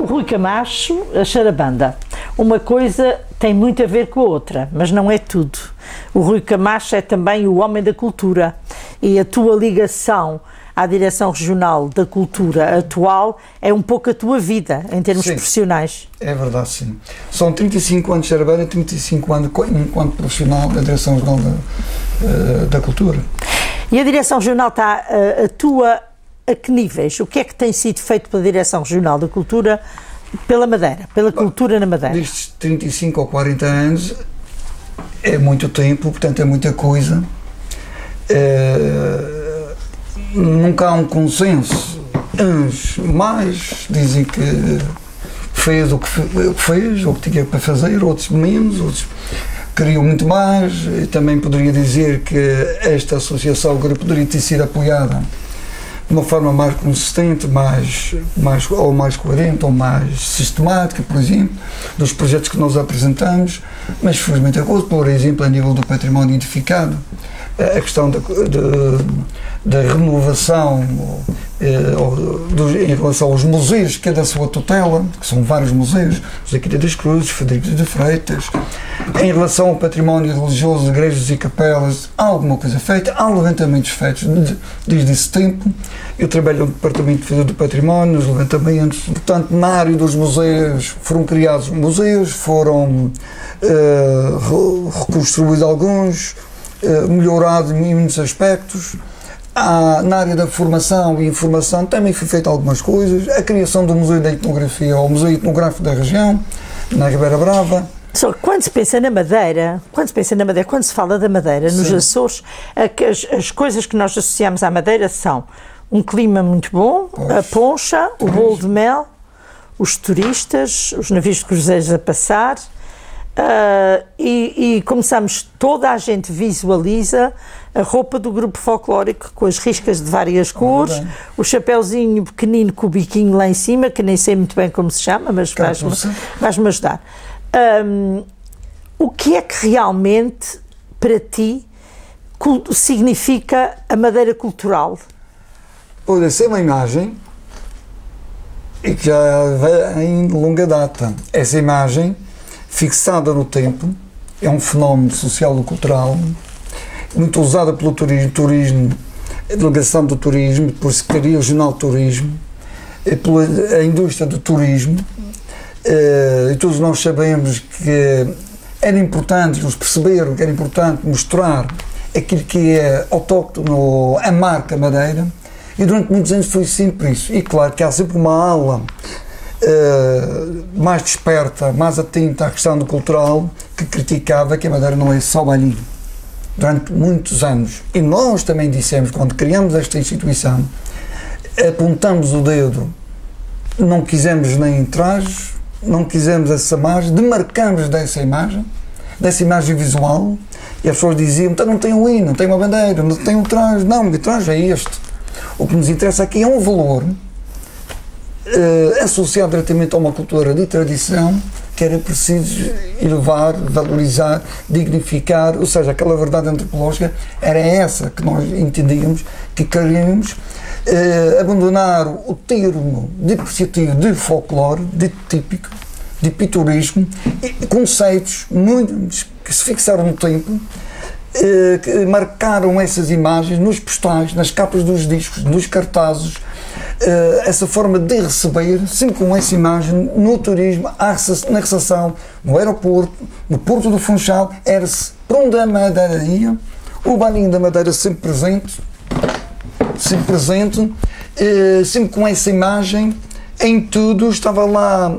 O Rui Camacho, a charabanda. Uma coisa tem muito a ver com a outra, mas não é tudo. O Rui Camacho é também o homem da cultura e a tua ligação à Direção Regional da Cultura atual é um pouco a tua vida, em termos profissionais. É verdade, sim. São 35 anos de charabanda e 35 anos enquanto profissional da Direção Regional da Cultura. E a Direção Regional está a que níveis? O que é que tem sido feito pela Direção Regional da Cultura pela Madeira, pela cultura na Madeira? Destes 35 ou 40 anos é muito tempo, portanto é muita coisa. Nunca há um consenso. Uns mais dizem que fez o que fez, ou que tinha para fazer, outros menos, outros queriam muito mais. Eu também poderia dizer que esta associação poderia ter sido apoiada de uma forma mais consistente, mais coerente ou mais sistemática, por exemplo, dos projetos que nós apresentamos, mas felizmente a coisa, por exemplo, a nível do património identificado, a questão da renovação em relação aos museus, que é da sua tutela, que são vários museus, José Quinta das Cruzes, Frederico de Freitas, em relação ao património religioso, igrejas e capelas, há alguma coisa feita, há levantamentos feitos desde esse tempo. Eu trabalho no Departamento do Património, nos levantamentos, portanto, na área dos museus, foram criados museus, foram reconstruídos alguns, melhorados em muitos aspectos. Na área da formação e informação também foi feita algumas coisas, a criação do Museu da Etnografia, ou Museu Etnográfico da região, na Ribeira Brava. Só que quando se pensa na Madeira, quando se fala da Madeira, nos Açores, as coisas que nós associamos à Madeira são um clima muito bom, a poncha, o bolo de mel, os turistas, os navios de cruzeiros a passar, e começamos, toda a gente visualiza a roupa do grupo folclórico com as riscas de várias cores, o chapéuzinho pequenino com o biquinho lá em cima, que nem sei muito bem como se chama, mas vais-me ajudar. O que é que realmente, para ti, significa a Madeira cultural? Pode ser uma imagem e que já vem de longa data. Essa imagem, fixada no tempo, é um fenómeno social-cultural muito usada pelo turismo, a delegação do turismo, por Secretaria Regional de Turismo, pela indústria do turismo, e todos nós sabemos que era importante, eles perceberam que era importante mostrar aquilo que é autóctono, a marca Madeira, e durante muitos anos foi sempre isso. E claro que há sempre uma ala mais desperta, mais atenta à questão do cultural, que criticava que a Madeira não é só bailinho. Durante muitos anos. E nós também dissemos, quando criamos esta instituição, apontamos o dedo, não quisemos nem trajes, não quisemos essa imagem, demarcamos dessa imagem visual, e as pessoas diziam, então não tem um hino, não tem uma bandeira, não tem um traje, não, o traje é este. O que nos interessa aqui é um valor associado diretamente a uma cultura de tradição, que era preciso elevar, valorizar, dignificar, ou seja, aquela verdade antropológica era essa que nós entendíamos, que queríamos abandonar o termo depreciativo de folclore, de típico, de pitorismo, e conceitos muito que se fixaram no tempo, que marcaram essas imagens nos postais, nas capas dos discos, nos cartazes, essa forma de receber, sempre com essa imagem, no turismo, na recepção, no aeroporto, no Porto do Funchal, era-se para onde a Madeira ia, o bailinho da Madeira sempre presente, sempre com essa imagem, em tudo, estava lá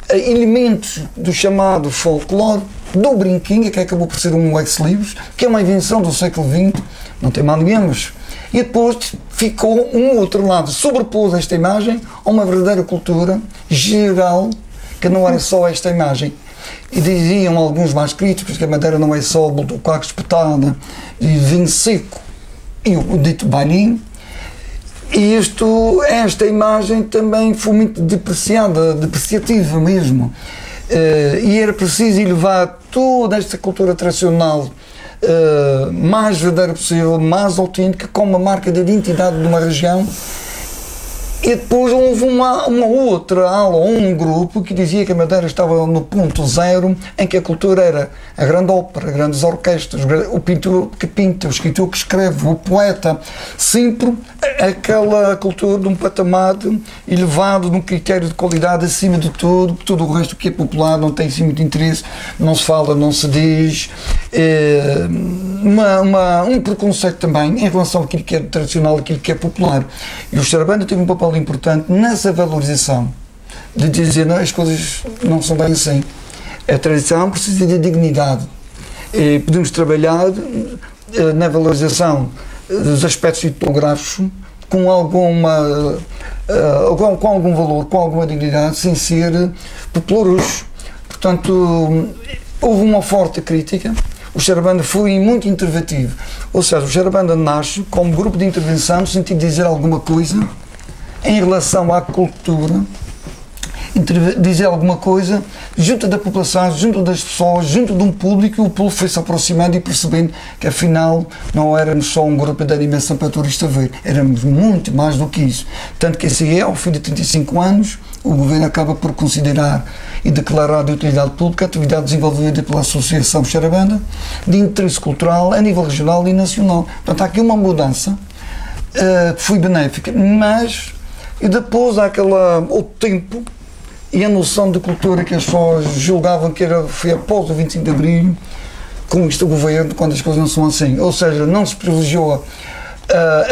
elementos do chamado folclore, do brinquinho, que acabou por ser um ex-libris, que é uma invenção do século XX, não tem mal nenhum, e depois ficou um outro lado, sobrepôs esta imagem a uma verdadeira cultura geral, que não era só esta imagem. E diziam alguns mais críticos que a Madeira não é só o bolo do caco espetada e vinho seco e o dito bailinho. E esta imagem também foi muito depreciativa mesmo. E era preciso elevar toda esta cultura tradicional mais verdadeira possível, mais autêntica, como uma marca de identidade de uma região, E depois houve uma outra ala, um grupo que dizia que a Madeira estava no ponto zero, em que a cultura era a grande ópera, grandes orquestras, o pintor que pinta, o escritor que escreve, o poeta, sempre aquela cultura de um patamar elevado, de um critério de qualidade acima de tudo o resto que é popular não tem assim muito interesse, não se fala, não se diz, um preconceito também em relação àquilo que é tradicional, àquilo que é popular. E o Sarabanda teve um papel importante nessa valorização, de dizer, não, as coisas não são bem assim. A tradição precisa de dignidade. E podemos trabalhar na valorização dos aspectos tipográficos com algum valor, com alguma dignidade, sem ser popularucho. Portanto, houve uma forte crítica. O Sarabanda foi muito interventivo. Ou seja, o Sarabanda nasce como grupo de intervenção no sentido de dizer alguma coisa em relação à cultura, dizer alguma coisa junto da população, junto das pessoas, junto de um público, e o público foi se aproximando e percebendo que afinal não éramos só um grupo de animação para turista ver, éramos muito mais do que isso. Tanto que assim ao fim de 35 anos, o governo acaba por considerar e declarar de utilidade pública a atividade desenvolvida pela Associação Sarabanda de interesse cultural a nível regional e nacional. Portanto, há aqui uma mudança que foi benéfica, mas e depois há o tempo e a noção de cultura que as pessoas julgavam que foi após o 25 de Abril, com este governo, quando as coisas não são assim. Ou seja, não se privilegiou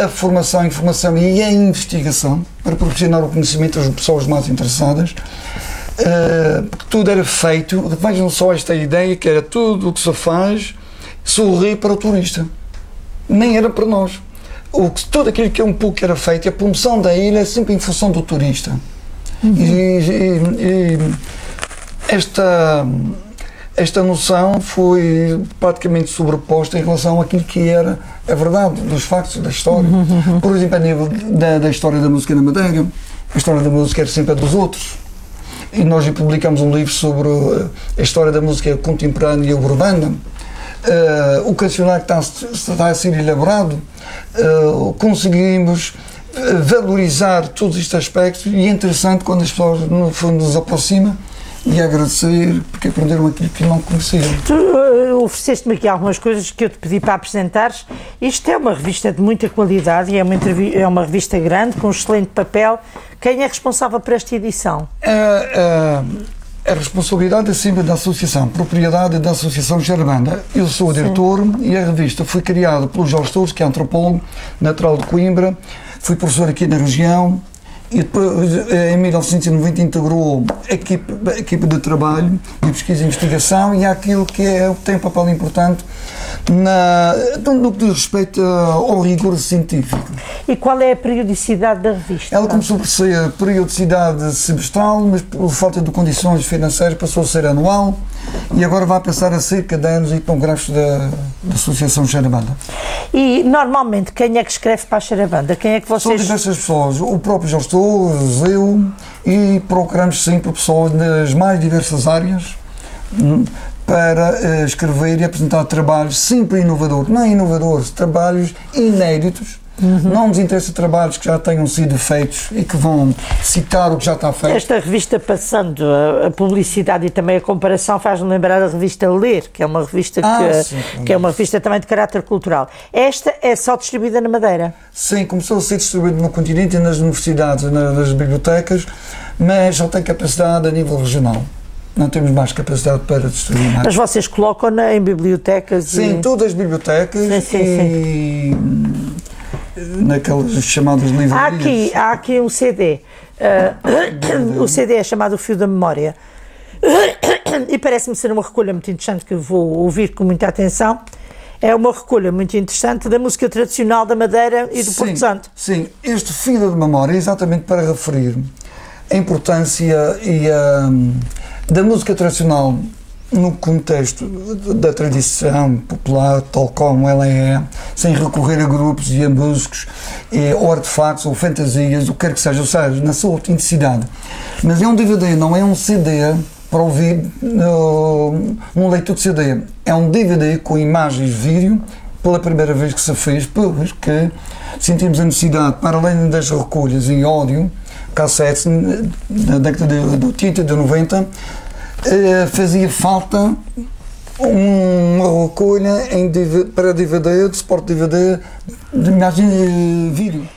a formação, a informação e a investigação para proporcionar o conhecimento às pessoas mais interessadas, porque tudo era feito, vejam só esta ideia, que era tudo o que se faz sorrir para o turista. Nem era para nós. Tudo aquilo que que era feito, a promoção da ilha é sempre em função do turista. E esta noção foi praticamente sobreposta em relação àquilo que era a verdade dos factos da história. Por exemplo, a nível da história da música na Madeira, a história da música era sempre a dos outros. E nós publicamos um livro sobre a história da música contemporânea e urbana. O cancionário que está a ser elaborado, conseguimos valorizar todos estes aspectos, e é interessante quando as pessoas no fundo nos aproximam e agradecer porque aprenderam aquilo que não conheciam. Tu ofereceste-me aqui algumas coisas que eu te pedi para apresentares. Isto é uma revista de muita qualidade e é uma revista grande, com um excelente papel. Quem é responsável por esta edição? A responsabilidade é sempre da associação, propriedade da Associação Sarabanda. Eu sou o diretor. Sim. E a revista foi criada pelo Jorge Torres, que é antropólogo, natural de Coimbra, fui professor aqui na região, e depois, em 1990, integrou a equipe de trabalho, de pesquisa e investigação, e há aquilo que tem um papel importante no que diz respeito ao rigor científico. E qual é a periodicidade da revista? Ela começou por ser periodicidade semestral, mas por falta de condições financeiras passou a ser anual, e agora vai passar a ser cada ano e congressos da Associação Sarabanda. E normalmente quem é que escreve para a Sarabanda? Quem é que vocês... São diversas pessoas, o próprio Jorge Torres, eu, e procuramos sempre pessoas das mais diversas áreas para escrever e apresentar trabalhos sempre inovadores, não inovadores, trabalhos inéditos. Não nos interessa trabalhos que já tenham sido feitos e que vão citar o que já está feito. Esta revista, passando a publicidade e também a comparação, faz-me lembrar a revista Ler, que é uma revista que é uma revista também de caráter cultural. Esta é só distribuída na Madeira? Sim, começou a ser distribuída no continente e nas universidades, nas bibliotecas, mas já tem capacidade a nível regional. Não temos mais capacidade para distribuir mais. Mas vocês colocam-na em bibliotecas? Sim, todas as bibliotecas e naquelas chamadas livrarias. Há aqui um CD. O CD é chamado O Fio da Memória. E parece-me ser uma recolha muito interessante, que eu vou ouvir com muita atenção. É uma recolha muito interessante da música tradicional da Madeira e do Porto Santo. Sim, este Fio da Memória é exatamente para referir a importância da música tradicional no contexto da tradição popular, tal como ela é, sem recorrer a grupos e a músicos, ou artefactos, ou fantasias, o que quer que seja, ou seja, na sua autenticidade. Mas é um DVD, não é um CD para ouvir num leitor de CD. É um DVD com imagens, vídeo pela primeira vez que se fez, porque sentimos a necessidade, para além das recolhas em áudio, cassetes, na década de 80 e de 90, fazia falta uma recolha para DVD, de suporte DVD, de imagem e vídeo.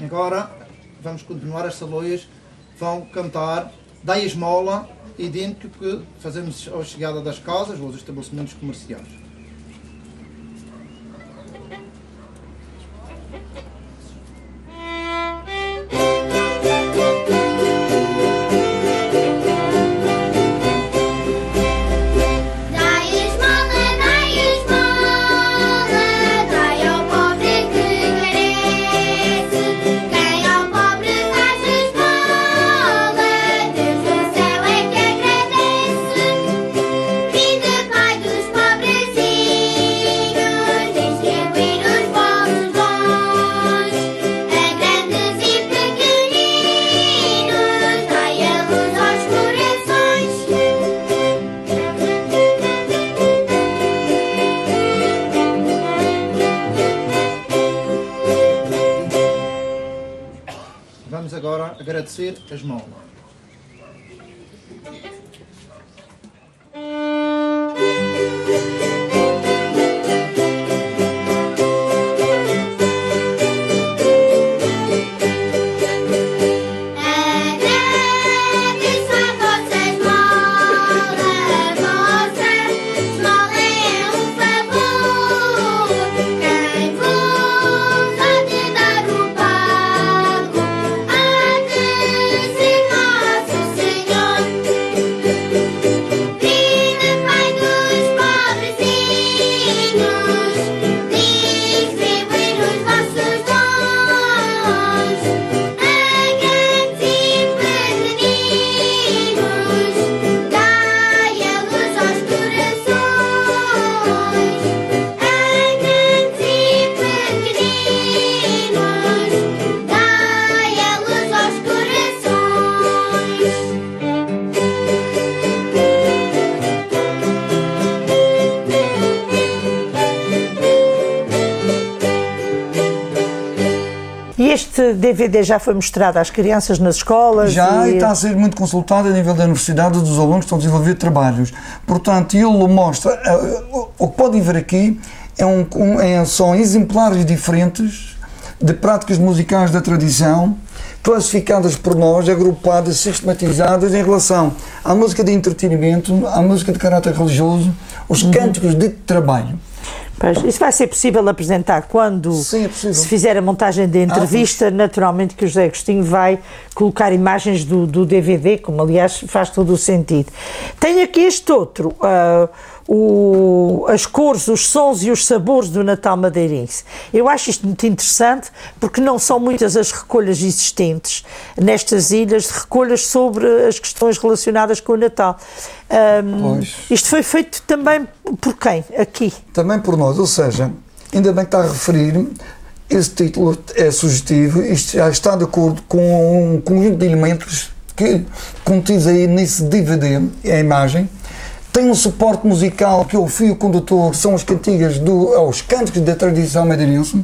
Agora vamos continuar, as saloias vão cantar Dai a Esmola, idêntico que fazemos à chegada das casas ou aos estabelecimentos comerciais. Vamos agora agradecer a esmola. Este DVD já foi mostrado às crianças nas escolas? Já, e está a ser muito consultado a nível da universidade dos alunos que estão a desenvolver trabalhos. Portanto, ele mostra, o que podem ver aqui são exemplares diferentes de práticas musicais da tradição, classificadas por nós, agrupadas, sistematizadas em relação à música de entretenimento, à música de caráter religioso, os cânticos de trabalho. Pois, isso vai ser possível apresentar quando se fizer a montagem da entrevista, naturalmente que o José Agostinho vai colocar imagens do DVD, como aliás faz todo o sentido. Tem aqui este outro, as cores, os sons e os sabores do Natal madeirense. Eu acho isto muito interessante porque não são muitas as recolhas existentes nestas ilhas, de recolhas sobre as questões relacionadas com o Natal. Isto foi feito também por quem? Aqui? Também por nós, ou seja, ainda bem que está a referir, esse título é sugestivo, isto já está de acordo com um conjunto de elementos que contidos aí nesse DVD, a imagem. Tem um suporte musical que é o fio condutor, são as cantigas os cânticos da tradição madeirense,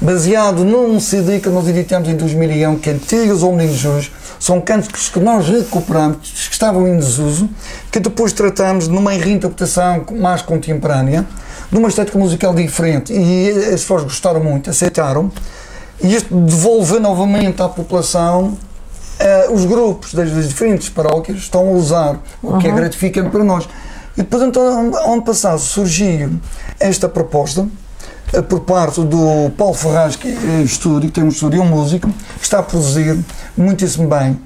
baseado num CD que nós editamos em 2001, Cantigas ao Menino Jesus. São cânticos que nós recuperamos, que estavam em desuso, que depois tratamos numa reinterpretação mais contemporânea, numa estética musical diferente, e as pessoas gostaram muito, aceitaram, e isto devolve novamente à população. Os grupos das diferentes paróquias estão a usar, o que é gratificante para nós. E depois, então, ano passado surgiu esta proposta por parte do Paulo Ferraz, que tem um estúdio, um músico, que está a produzir muitíssimo bem.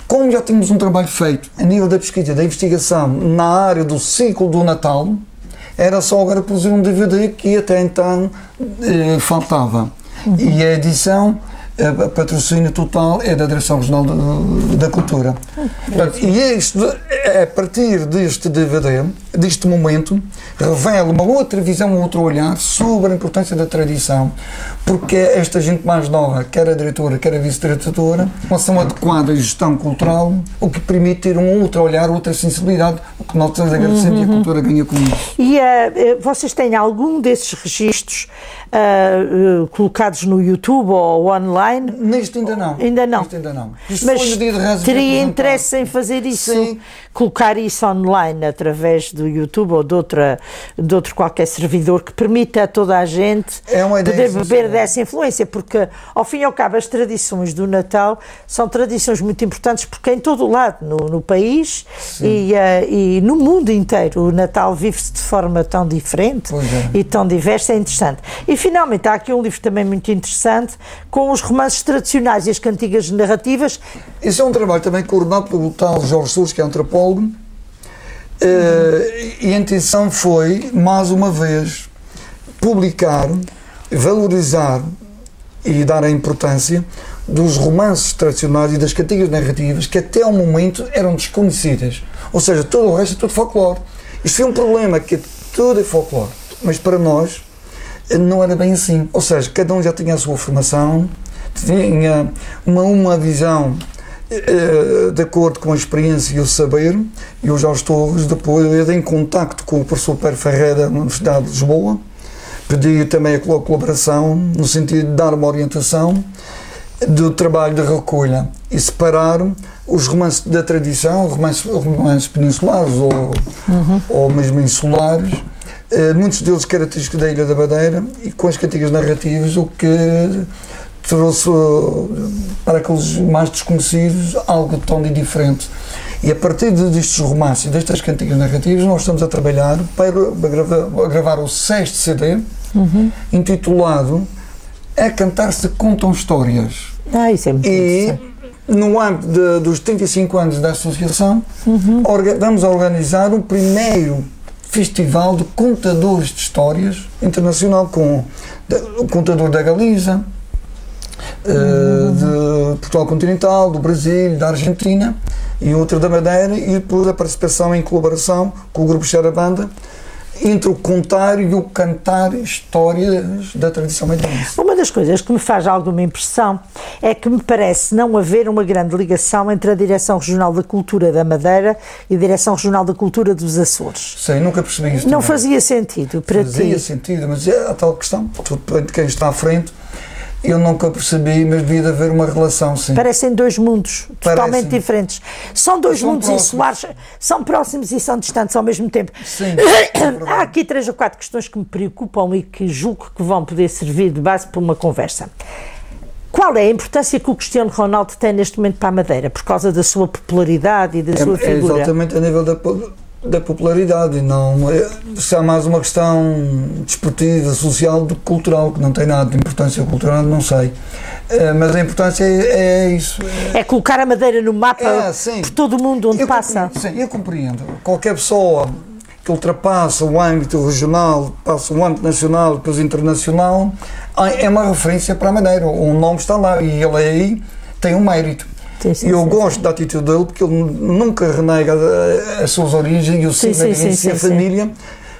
Como já temos um trabalho feito a nível da pesquisa, da investigação na área do ciclo do Natal, era só agora produzir um DVD que até então faltava. E a edição, a patrocínio total é da Direção Regional da Cultura. Portanto, e a partir deste DVD, deste momento, revela uma outra visão, um outro olhar sobre a importância da tradição, porque esta gente mais nova, quer a diretora, quer a vice-diretora, uma ação adequada à gestão cultural, o que permite ter um outro olhar, outra sensibilidade, o que nós estamos agradecendo e a cultura ganha com isso. E vocês têm algum desses registros colocados no YouTube ou online? Neste ainda não. Ainda não. Neste ainda não. Mas teria interesse em fazer isso? Sim. Colocar isso online através do YouTube ou de outro qualquer servidor que permita a toda a gente poder beber dessa influência, porque ao fim e ao cabo as tradições do Natal são tradições muito importantes, porque em todo o lado no país e no mundo inteiro o Natal vive-se de forma tão diferente e tão diversa, é interessante. E finalmente há aqui um livro também muito interessante com os romances tradicionais e as cantigas narrativas. Esse é um trabalho também coordenado pelo tal Jorge Sousa, que é antropólogo, e a intenção foi, mais uma vez, publicar, valorizar e dar a importância dos romances tradicionais e das cantigas narrativas que até ao momento eram desconhecidas. Ou seja, todo o resto é tudo folclore. Isto é um problema, que tudo é folclore, mas para nós não era bem assim. Ou seja, cada um já tinha a sua formação, tinha uma visão de acordo com a experiência e o saber, e o Jorge Torres, depois, em contacto com o professor Pedro Ferreira da Universidade de Lisboa, pedi também a colaboração no sentido de dar uma orientação do trabalho de recolha e separar os romances da tradição, romances peninsulares ou mesmo insulares, muitos deles característicos da Ilha da Madeira, e com as cantigas narrativas, o que trouxe para aqueles mais desconhecidos algo tão de diferente. E a partir destes romances e destas cantigas narrativas, nós estamos a trabalhar para gravar o 6º CD, intitulado A Cantar Se Contam Histórias. Isso é muito interessante. E no âmbito dos 35 anos da associação, vamos organizar o primeiro festival de contadores de histórias internacional, com o contador da Galiza, de Portugal Continental, do Brasil, da Argentina e outro da Madeira, e depois a participação em colaboração com o grupo Xarabanda entre o contar e o cantar histórias da tradição madeirense. Uma das coisas que me faz alguma impressão é que me parece não haver uma grande ligação entre a Direção Regional da Cultura da Madeira e a Direção Regional da Cultura dos Açores. Sim, nunca percebi isso. Não fazia sentido para ti? Fazia sentido, mas é a tal questão, tudo depende de quem está à frente. Eu nunca percebi, mas devia de haver uma relação, sim. Parecem dois mundos totalmente diferentes. São dois mundos insulares, são próximos e são distantes ao mesmo tempo. Sim, há aqui 3 ou 4 questões que me preocupam e que julgo que vão poder servir de base para uma conversa. Qual é a importância que o Cristiano Ronaldo tem neste momento para a Madeira, por causa da sua popularidade e da sua figura? É exatamente a nível da popularidade, não se há mais uma questão desportiva, social do que cultural, que não tem nada de importância cultural, não sei, mas a importância é isso. É colocar a Madeira no mapa por todo o mundo onde passa. Sim, eu compreendo. Qualquer pessoa que ultrapassa o âmbito regional, passa o âmbito nacional, depois internacional, é uma referência para a Madeira, o nome está lá e ele aí tem um mérito. E eu gosto da atitude dele, porque ele nunca renega as suas origens e o seu madeirense e a família,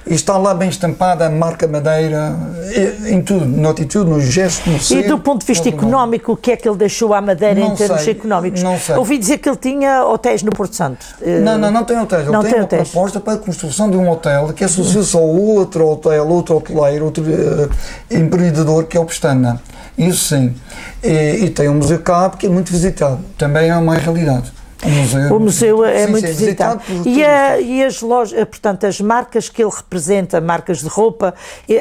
e está lá bem estampada a marca Madeira, em tudo, na atitude, no gesto, no ser. E do ponto de vista económico, o que é que ele deixou à Madeira em termos económicos? Não sei. Ouvi dizer que ele tinha hotéis no Porto Santo. Não tem hotéis. Ele tem uma proposta para a construção de um hotel que associa-se ao outro hotel, outro hoteleiro, outro empreendedor, que é o Pestana. Isso sim. E tem um museu cá, que é muito visitado. Também é uma realidade. O museu é muito visitado. E as lojas, portanto, as marcas que ele representa, marcas de roupa,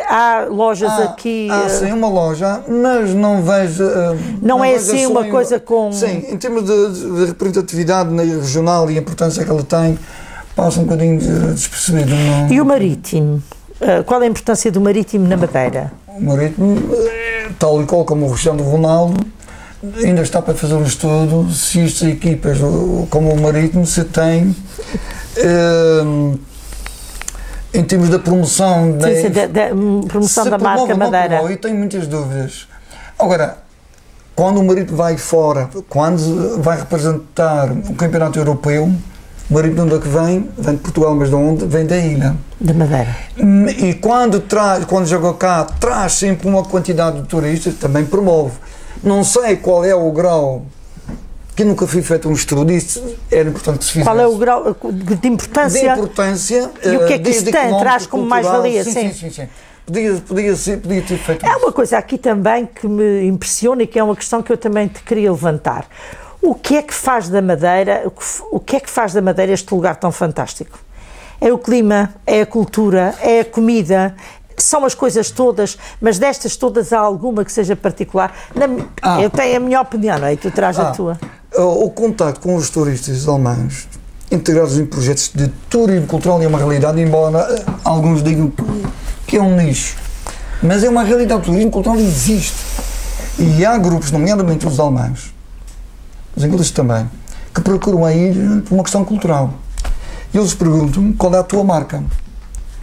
há lojas aqui... Sim, uma loja, mas não vejo... Não é assim uma coisa com... Sim, em termos de representatividade regional e a importância que ela tem, passa um bocadinho despercebido. E o marítimo? Qual é a importância do marítimo na Madeira? O Marítimo, tal e qual como o Cristiano Ronaldo, ainda está para fazer um estudo se estas equipas como o Marítimo se tem em termos da promoção promoção da marca Madeira. Eu tenho muitas dúvidas. Agora, quando o Marítimo vai fora, quando vai representar o campeonato europeu, o Marítimo de onde é que vem? Vem de Portugal, mas de onde? Vem da ilha. Da Madeira. E quando joga cá, traz sempre uma quantidade de turistas, também promove. Não sei qual é o grau, que nunca fui feito um estudo, isso era importante que se fizesse. Qual é o grau de importância? De importância. E o que é que isto tem? Traz como mais-valia? Sim. Podia ter feito isso. Uma coisa aqui também que me impressiona e que é uma questão que eu também te queria levantar. O que é que faz da Madeira, o que é que faz da Madeira este lugar tão fantástico? É o clima, é a cultura, é a comida, são as coisas todas, mas destas todas há alguma que seja particular? Eu tenho a minha opinião, não é? E tu traz a tua. O contacto com os turistas alemães integrados em projetos de turismo cultural é uma realidade, embora alguns digam que é um nicho. Mas é uma realidade, o turismo cultural existe. E há grupos, nomeadamente os alemães, os ingleses também, que procuram a ilha por uma questão cultural. E eles perguntam qual é a tua marca,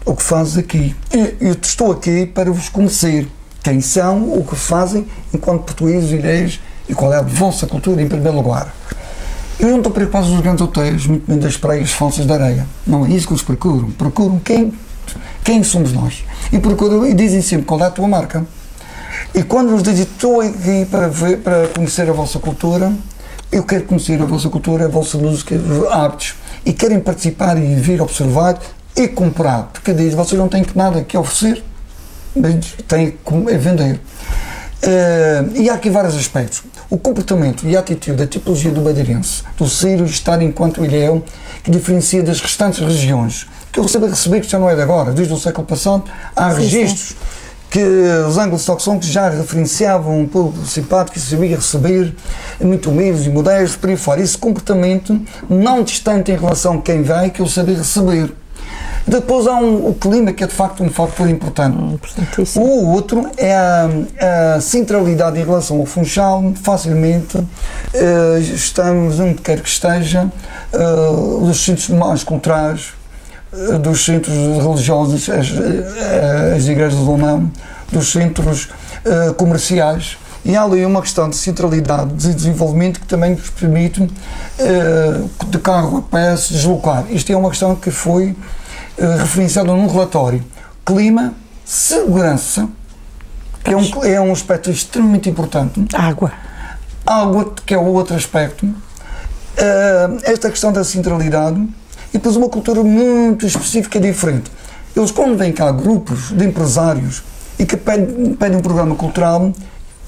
o que fazes aqui. Eu estou aqui para vos conhecer quem são, o que fazem enquanto portugueses, ilhéus, e qual é a vossa cultura em primeiro lugar. Eu não estou preocupado com os grandes hotéis, muito bem das praias falsas de areia. Não é isso que eles procuram. Procuram quem somos nós. E dizem sempre qual é a tua marca. E quando nos dizem estou aqui para conhecer a vossa cultura, eu quero conhecer a vossa cultura, a vossa música, artes, e querem participar e vir observar e comprar, porque diz, vocês não têm nada que oferecer, mas têm que vender. E há aqui vários aspectos. O comportamento e a atitude, a tipologia do madeirense, do ser e estar enquanto ilhéu, que diferencia das restantes regiões, que eu recebi que já não é de agora, desde o século passado, há registros que os anglo-saxões já referenciavam um pouco simpático e sabia receber, muito humildes e modestos, por aí fora. Esse comportamento não distante em relação a quem vai, que eu sabia receber. Depois há o clima, que é de facto um fator importante. O outro é a centralidade em relação ao Funchal. Facilmente estamos, onde quer que esteja, dos centros mais culturais, dos centros religiosos, as igrejas ou não, dos centros comerciais, e há ali uma questão de centralidade, de desenvolvimento, que também nos permite de carro a pé se deslocar. Isto é uma questão que foi referenciada num relatório. Clima, segurança, que é um aspecto extremamente importante. Água, que é o outro aspecto. Esta questão da centralidade. E depois uma cultura muito específica e diferente. Eles, quando vêm cá grupos de empresários e que pedem um programa cultural,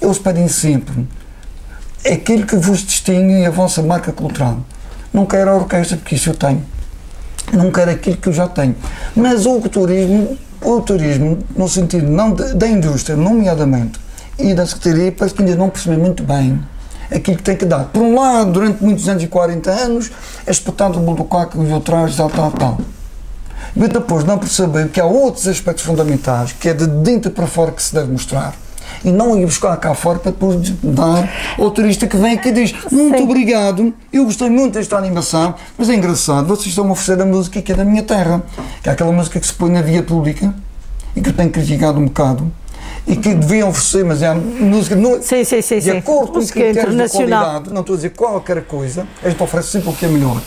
eles pedem sempre aquilo que vos distingue a vossa marca cultural. Não quero a orquestra, porque isso eu tenho. Não quero aquilo que eu já tenho. Mas o turismo no sentido não da indústria, nomeadamente, e da Secretaria, parece que ainda não percebe muito bem aquilo que tem que dar. Por um lado, durante muitos anos e 40 anos, é espetado o buldocaco e o trás, tal. Mas depois não perceber que há outros aspectos fundamentais, que é de dentro para fora que se deve mostrar. E não ir buscar cá fora para depois dar ao turista que vem aqui e diz: muito obrigado, eu gostei muito desta animação, mas é engraçado, vocês estão a oferecer a música que é da minha terra, que é aquela música que se põe na via pública e que eu tenho criticado um bocado. E que deviam oferecer, mas é a música de acordo com os critérios de qualidade, não estou a dizer qualquer coisa, a gente oferece sempre o que é melhor.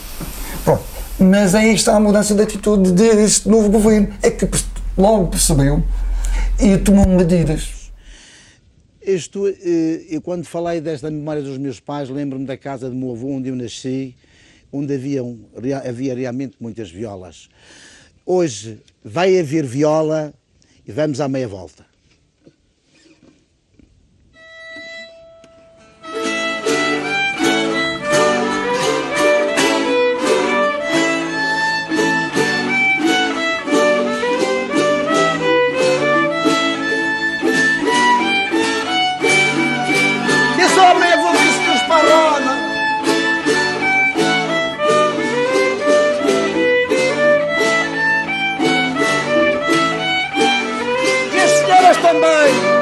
Pronto. Mas aí está a mudança de atitude deste novo governo, é que logo percebeu e tomou medidas. Eu quando falei desta memória dos meus pais, lembro-me da casa do meu avô, onde eu nasci, onde havia realmente muitas violas. Hoje vai haver viola e vamos à meia volta. Também.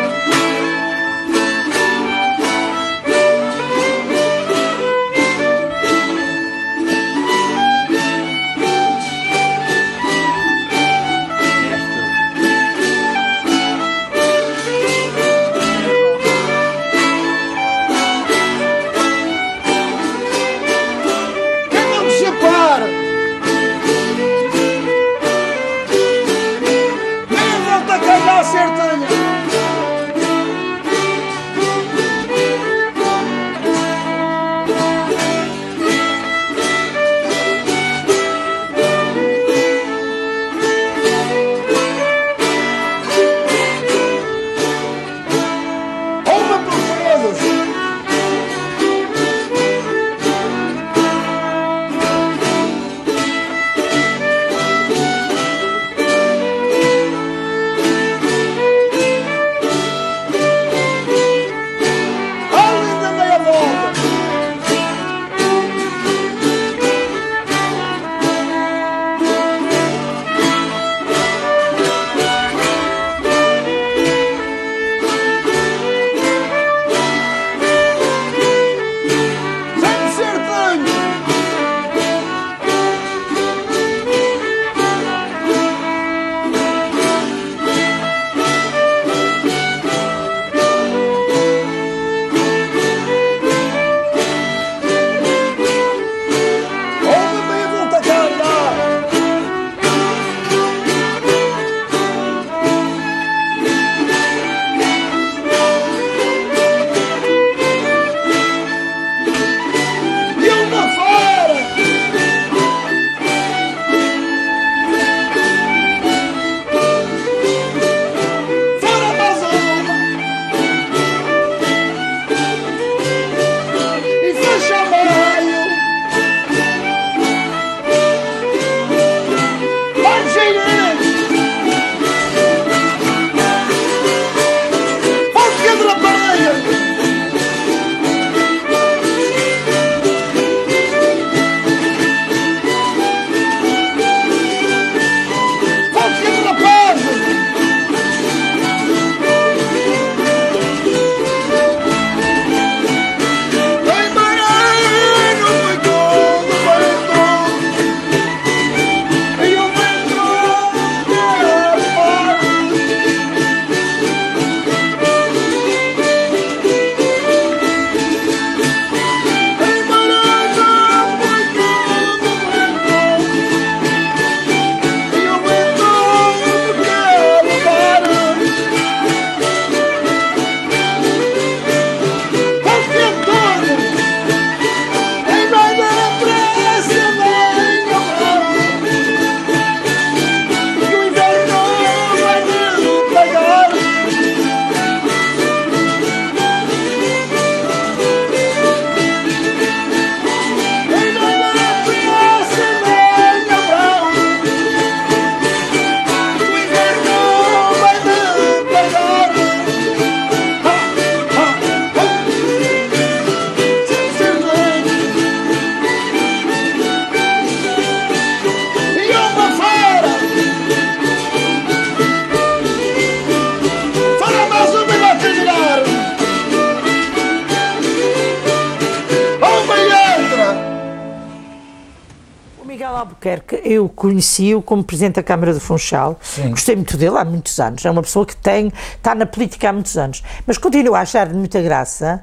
Albuquerque, eu conheci-o como Presidente da Câmara do Funchal. Sim. Gostei muito dele há muitos anos. É uma pessoa que está na política há muitos anos. Mas continuo a achar-lhe muita graça,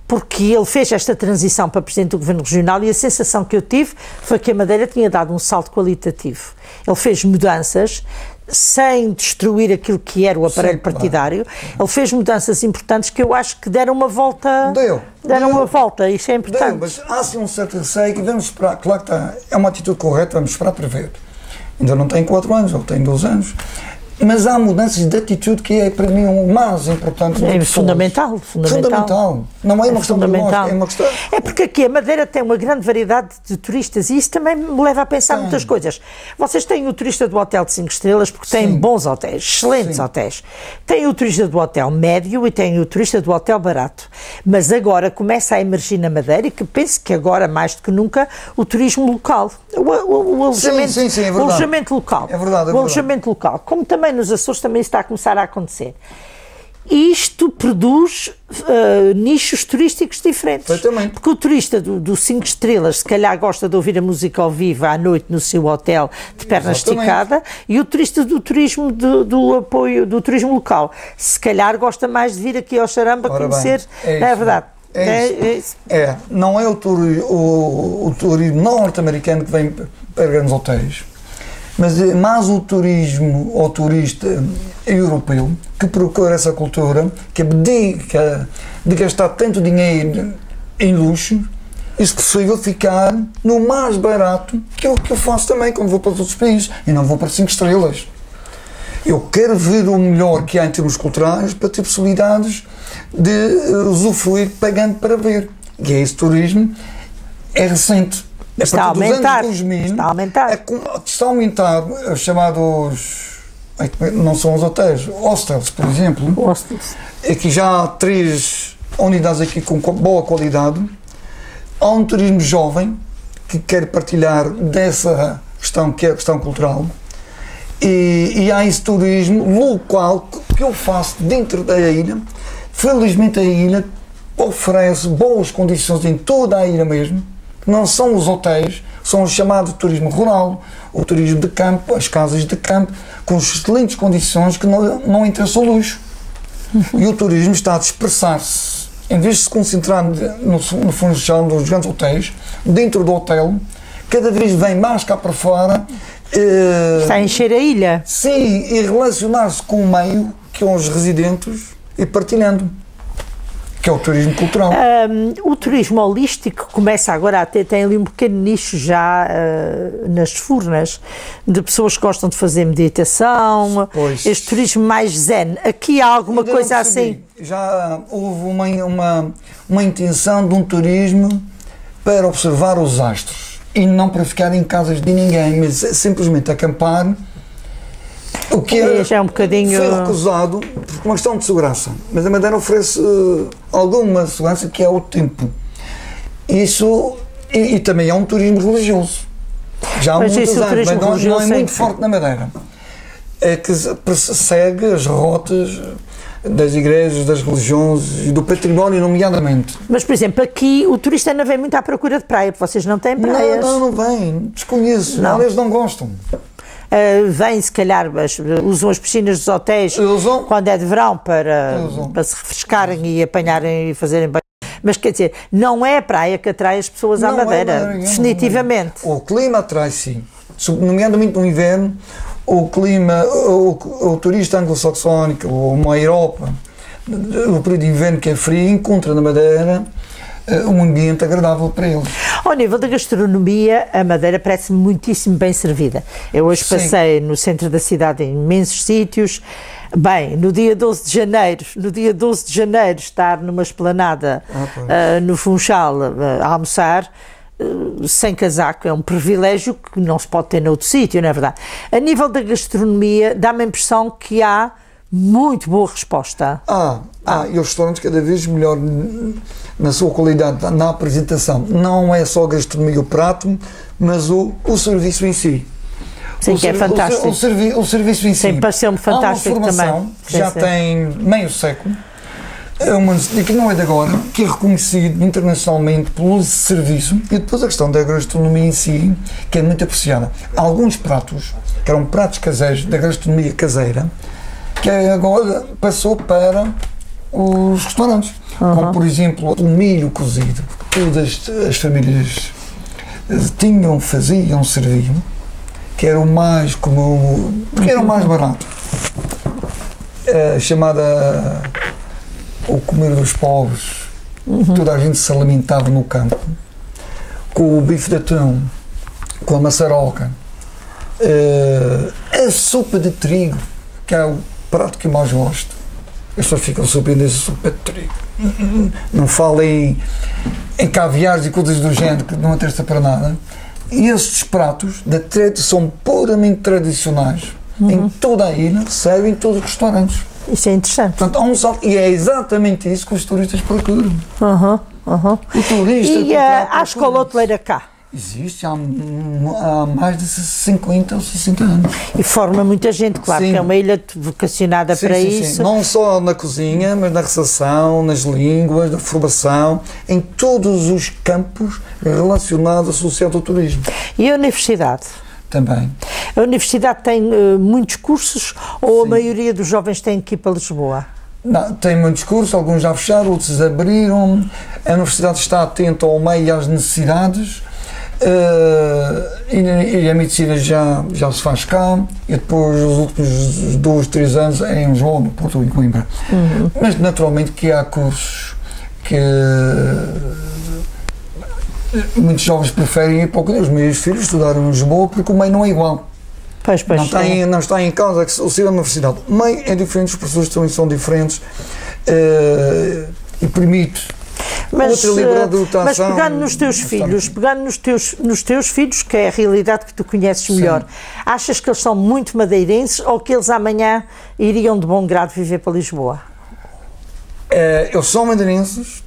porque ele fez esta transição para Presidente do Governo Regional e a sensação que eu tive foi que a Madeira tinha dado um salto qualitativo. Ele fez mudanças sem destruir aquilo que era o aparelho partidário. Ele fez mudanças importantes que eu acho que deram uma volta. Deram uma volta, isso é importante. Mas há sim um certo receio que vamos esperar. Claro que é uma atitude correta, vamos esperar para ver. Ainda não tem 4 anos, ou tem 2 anos. Mas há mudanças de atitude que é para mim o mais importante. É fundamental. Não é uma questão fundamental. É uma questão. É porque aqui a Madeira tem uma grande variedade de turistas e isso também me leva a pensar muitas coisas. Vocês têm o turista do hotel de 5 estrelas porque têm bons hotéis, excelentes hotéis. Têm o turista do hotel médio e têm o turista do hotel barato. Mas agora começa a emergir na Madeira e que penso que agora mais do que nunca o turismo local. O alojamento, é o alojamento local. É verdade. O alojamento local. Como também nos Açores também está a começar a acontecer. Isto produz nichos turísticos diferentes. Perfeitamente. Porque o turista do 5 estrelas se calhar gosta de ouvir a música ao vivo à noite no seu hotel de perna esticada e o turista do turismo do apoio do turismo local se calhar gosta mais de vir aqui ao Charamba conhecer. Não é verdade? Não é o turismo norte-americano que vem para grandes hotéis, mas é mais o turismo ou turista europeu que procura essa cultura, que abdica de gastar tanto dinheiro em luxo e, se possível, ficar no mais barato, que é o que eu faço também quando vou para os outros países. E não vou para 5 estrelas. Eu quero ver o melhor que há em termos culturais para ter possibilidades de usufruir pagando para ver. E esse turismo é recente. Está a aumentar. Está a aumentar os chamados, não são os hotéis, hostels, por exemplo. Aqui já há 3 unidades aqui com boa qualidade. Há um turismo jovem que quer partilhar dessa questão que é a questão cultural. E há esse turismo local que eu faço dentro da ilha. Felizmente a ilha oferece boas condições em toda a ilha mesmo. Não são os hotéis, são o chamado turismo rural, o turismo de campo, as casas de campo, com excelentes condições que não interessa o luxo. E o turismo está a dispersar-se. Em vez de se concentrar no Funchal, nos grandes hotéis, dentro do hotel, cada vez vem mais cá para fora. Está a encher a ilha. Sim, e relacionar-se com o meio, que são os residentes, e partilhando. Que é o turismo cultural. O turismo holístico começa agora a tem ali um pequeno nicho já nas furnas, de pessoas que gostam de fazer meditação, este turismo mais zen. Aqui há alguma coisa assim? Já houve uma intenção de um turismo para observar os astros e não para ficar em casas de ninguém, mas simplesmente acampar. O que já é um bocadinho... foi recusado por uma questão de segurança, mas a Madeira oferece alguma segurança, que é o tempo. Isso, e também é um turismo religioso. Já há muitos anos, mas não é muito forte na Madeira. É que segue as rotas das igrejas, das religiões e do património, nomeadamente. Mas, por exemplo, aqui o turista não vem muito à procura de praia, porque vocês não têm praias. Não vem, desconheço, eles não gostam. Vêm, se calhar, usam as piscinas dos hotéis quando é de verão para se refrescarem e apanharem e fazerem banho. Mas quer dizer, não é a praia que atrai as pessoas à Madeira, definitivamente. O clima atrai, sim. Nomeadamente no inverno, o clima, o turista anglo-saxónico, ou uma Europa, no período de inverno que é frio, encontra na Madeira um ambiente agradável para eles. Ao nível da gastronomia, a Madeira parece-me muitíssimo bem servida. Eu hoje passei no centro da cidade em imensos sítios. Bem, no dia 12 de janeiro, estar numa esplanada no Funchal a almoçar sem casaco é um privilégio que não se pode ter noutro sítio, não é verdade? A nível da gastronomia, dá-me a impressão que há muito boa resposta. E os restaurantes cada vez melhor na sua qualidade, na apresentação. Não é só a gastronomia, o prato, mas o serviço em si. Sim, que é fantástico. O serviço em si. Sim, pareceu-me fantástico também. Há uma formação também. Que já tem meio século, é uma que não é de agora, que é reconhecido internacionalmente pelo serviço, e depois a questão da gastronomia em si, que é muito apreciada. Há alguns pratos, que eram pratos caseiros, da gastronomia caseira, que agora passou para os restaurantes. Como, por exemplo, o milho cozido. Todas as famílias tinham, faziam, serviam, que era o mais comum, porque era o mais barato. Chamada o comer dos pobres, toda a gente se alimentava no campo, com o bife de atum, com a maçaroca, a sopa de trigo, que é o prato que eu mais gosto. As pessoas ficam surpreendidas com a sopa de trigo. Não falo em caviares e coisas do género, que não interessa para nada. E estes pratos são puramente tradicionais. Em toda a ilha, servem em todos os restaurantes. Isso é interessante. Portanto, e é exatamente isso que os turistas procuram. O turista... E há escola hoteleira cá? Existe há mais de 50 ou 60 anos. E forma muita gente, claro, sim. que é uma ilha vocacionada para isso. Sim. Não só na cozinha, mas na recepção, nas línguas, na formação, em todos os campos relacionados, associados ao turismo. E a universidade? Também. A universidade tem muitos cursos ou a maioria dos jovens tem que ir para Lisboa? Não, tem muitos cursos, alguns já fecharam, outros abriram. A universidade está atenta ao meio e às necessidades. E a medicina já se faz cá, e depois os últimos 2, 3 anos é em Lisboa, no Porto, em Coimbra. Mas naturalmente que há cursos que muitos jovens preferem ir para os meus filhos estudaram em Lisboa porque o meio não é igual. Pois, não está em causa o ser a universidade. O meio é diferente, os professores também são diferentes e permite outra liberdade de dotação. Mas pegando nos teus filhos, que é a realidade que tu conheces melhor, achas que eles são muito madeirenses ou que eles amanhã iriam de bom grado viver para Lisboa? Eles são madeirenses,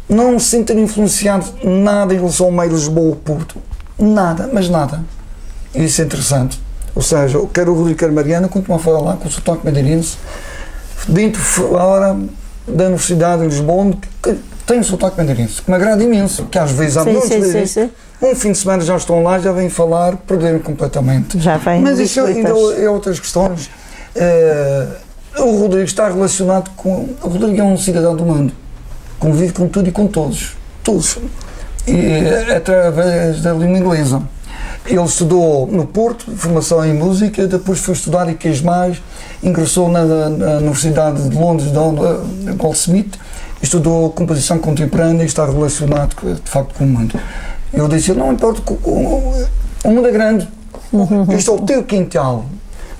não se sentem influenciados nada em relação ao meio de Lisboa ou Porto. Nada, mas nada. Isso é interessante. Ou seja, eu quero o Rodrigo Mariana continua a falar com o sotaque madeirense dentro fora da Universidade de Lisboa, que tem o sotaque madeirense, que me agrada imenso, que às vezes há muitos madeirenses, um fim de semana já estão lá, já vêm falar, perderam completamente. Já vêm. Mas isso ainda é outras questões. O Rodrigo está relacionado com... O Rodrigo é um cidadão do mundo, convive com tudo e com todos. E através da língua inglesa. Ele estudou no Porto, formação em música, depois foi estudar e quis mais, ingressou na Universidade de Londres, da Goldsmith, estudou composição contemporânea e está relacionado, de facto, com o mundo. Eu disse, não importa, o mundo é grande, este é o teu quintal,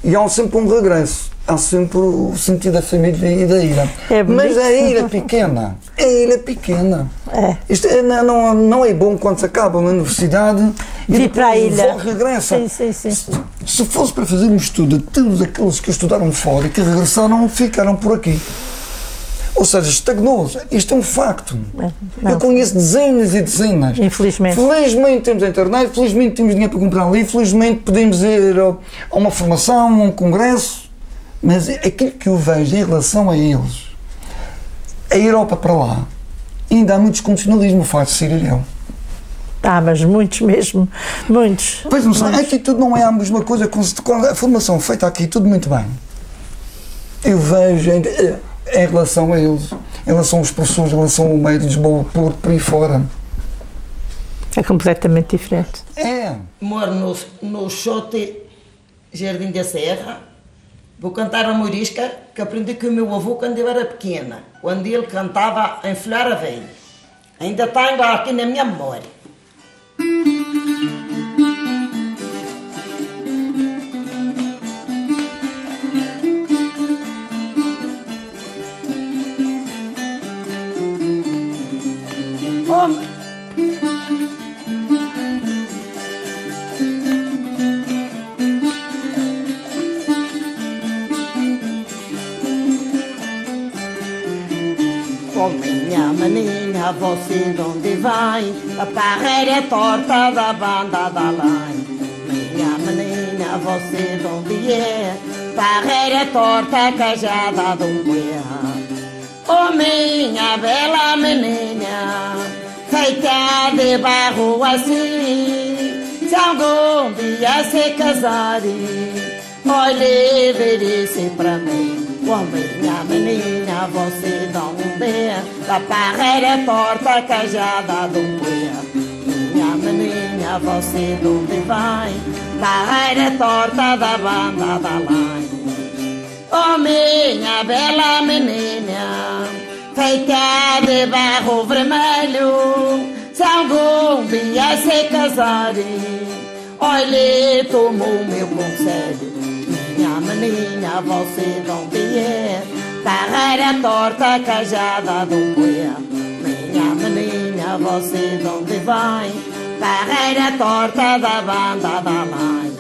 e há sempre um regresso, há sempre o sentido da família e da ilha. Mas a ilha é pequena. Isto não é bom quando se acaba uma universidade e para a ilha regressa. Sim. Se fosse para fazer um estudo de todos aqueles que estudaram fora e que regressaram, ficaram por aqui. Ou seja, estagnou. Isto é um facto. Eu conheço dezenas e dezenas. Infelizmente. Felizmente temos a internet, felizmente temos dinheiro para comprar ali, felizmente podemos ir a uma formação, a um congresso. Mas aquilo que eu vejo em relação a eles, a Europa para lá, ainda há muito descondicionalismo, o facto de ser ilhéu. Mas muitos mesmo, muitos. Pois não sei, aqui tudo não é a mesma coisa, com a formação feita aqui, tudo muito bem. Eu vejo em relação a eles, em relação aos professores, em relação ao meio de Lisboa, Porto, por aí fora. É completamente diferente. Moro no Chote, Jardim da Serra. Vou cantar a morisca que aprendi com o meu avô quando eu era pequena, quando ele cantava em Folhar a Velha. Ainda tenho aqui na minha memória. Minha menina, você de onde vai? A parreira é torta da banda da lã. Minha menina, você de onde é? Parreira é torta, cajada de um pé. Oh, minha bela menina, feita de barro assim, se algum dia se casarem, olhe, vire-se pra mim. Oh, minha menina, você de onde é? Da parreira torta, cajada do pé. Minha menina, você de onde vai? Parreira torta da banda da line. Oh, minha bela menina, feita de barro vermelho, se algum dia se casarem, olhe, toma o meu conselho. Minha menina, você de onde é? Parreira torta, cajada do pé. Minha menina, você de onde vai? Parreira torta da banda da line.